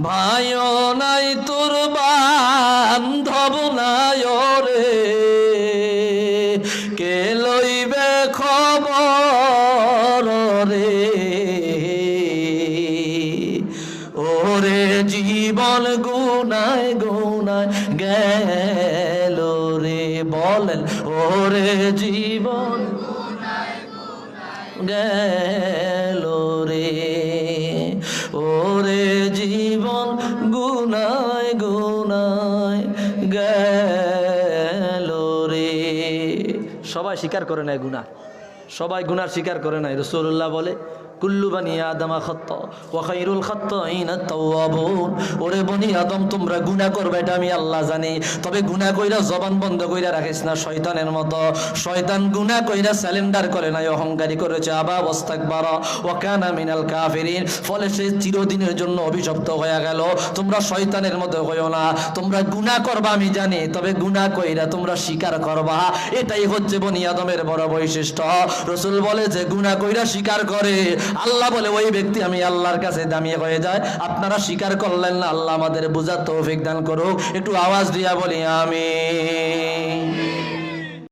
ভাইও নাই তোর বান্ধব নাই রে, কে লইবে খবর রে। ওরে জীবন গুনায় গুনায় গেল রে। বলেন, ওরে জীবন গেল রে। ওরে জীবন গুনায় গুনায় গেল রে। সবাই স্বীকার করে নাই গুনাহ, সবাই গুনার স্বীকার করে নাই। রাসূলুল্লাহ বলে, কুল্লু বানি আদম খাত্তা ওয়া খায়রুল খাত্তাইনা তাওয়াবুন। ওরে বনি আদম তোমরা গুনাহ করবে, এটা আমি আল্লাহ জানি, তবে গুনাহ কইরা জবান বন্ধ কইরা রাখিস না শয়তানের মতো। শয়তান গুনাহ কইরা স্যালেন্ডার করে নাই, অহংকারী করেছে, আবা ওয়াস্তাকবারা ওয়া কানা মিনাল কাফিরিন, ফলে সে চিরদিনের জন্য অভিশপ্ত হয়ে গেল। তোমরা শয়তানের মতো হইও না, তোমরা গুনাহ করবা আমি জানি, তবে গুনাহ কইরা তোমরা স্বীকার করবা, এটাই হচ্ছে বনি আদমের বড় বৈশিষ্ট্য। রাসূল বলে যে গুনাহ কইরা স্বীকার করে, আল্লাহ বলে ওই ব্যক্তি আমি আল্লাহর কাছে দামি হয়ে যায়। আপনারা স্বীকার করলেন না, আল্লাহ আমাদের বুঝার তৌফিক দান করুক। একটু আওয়াজ দিয়া বলি আমিন।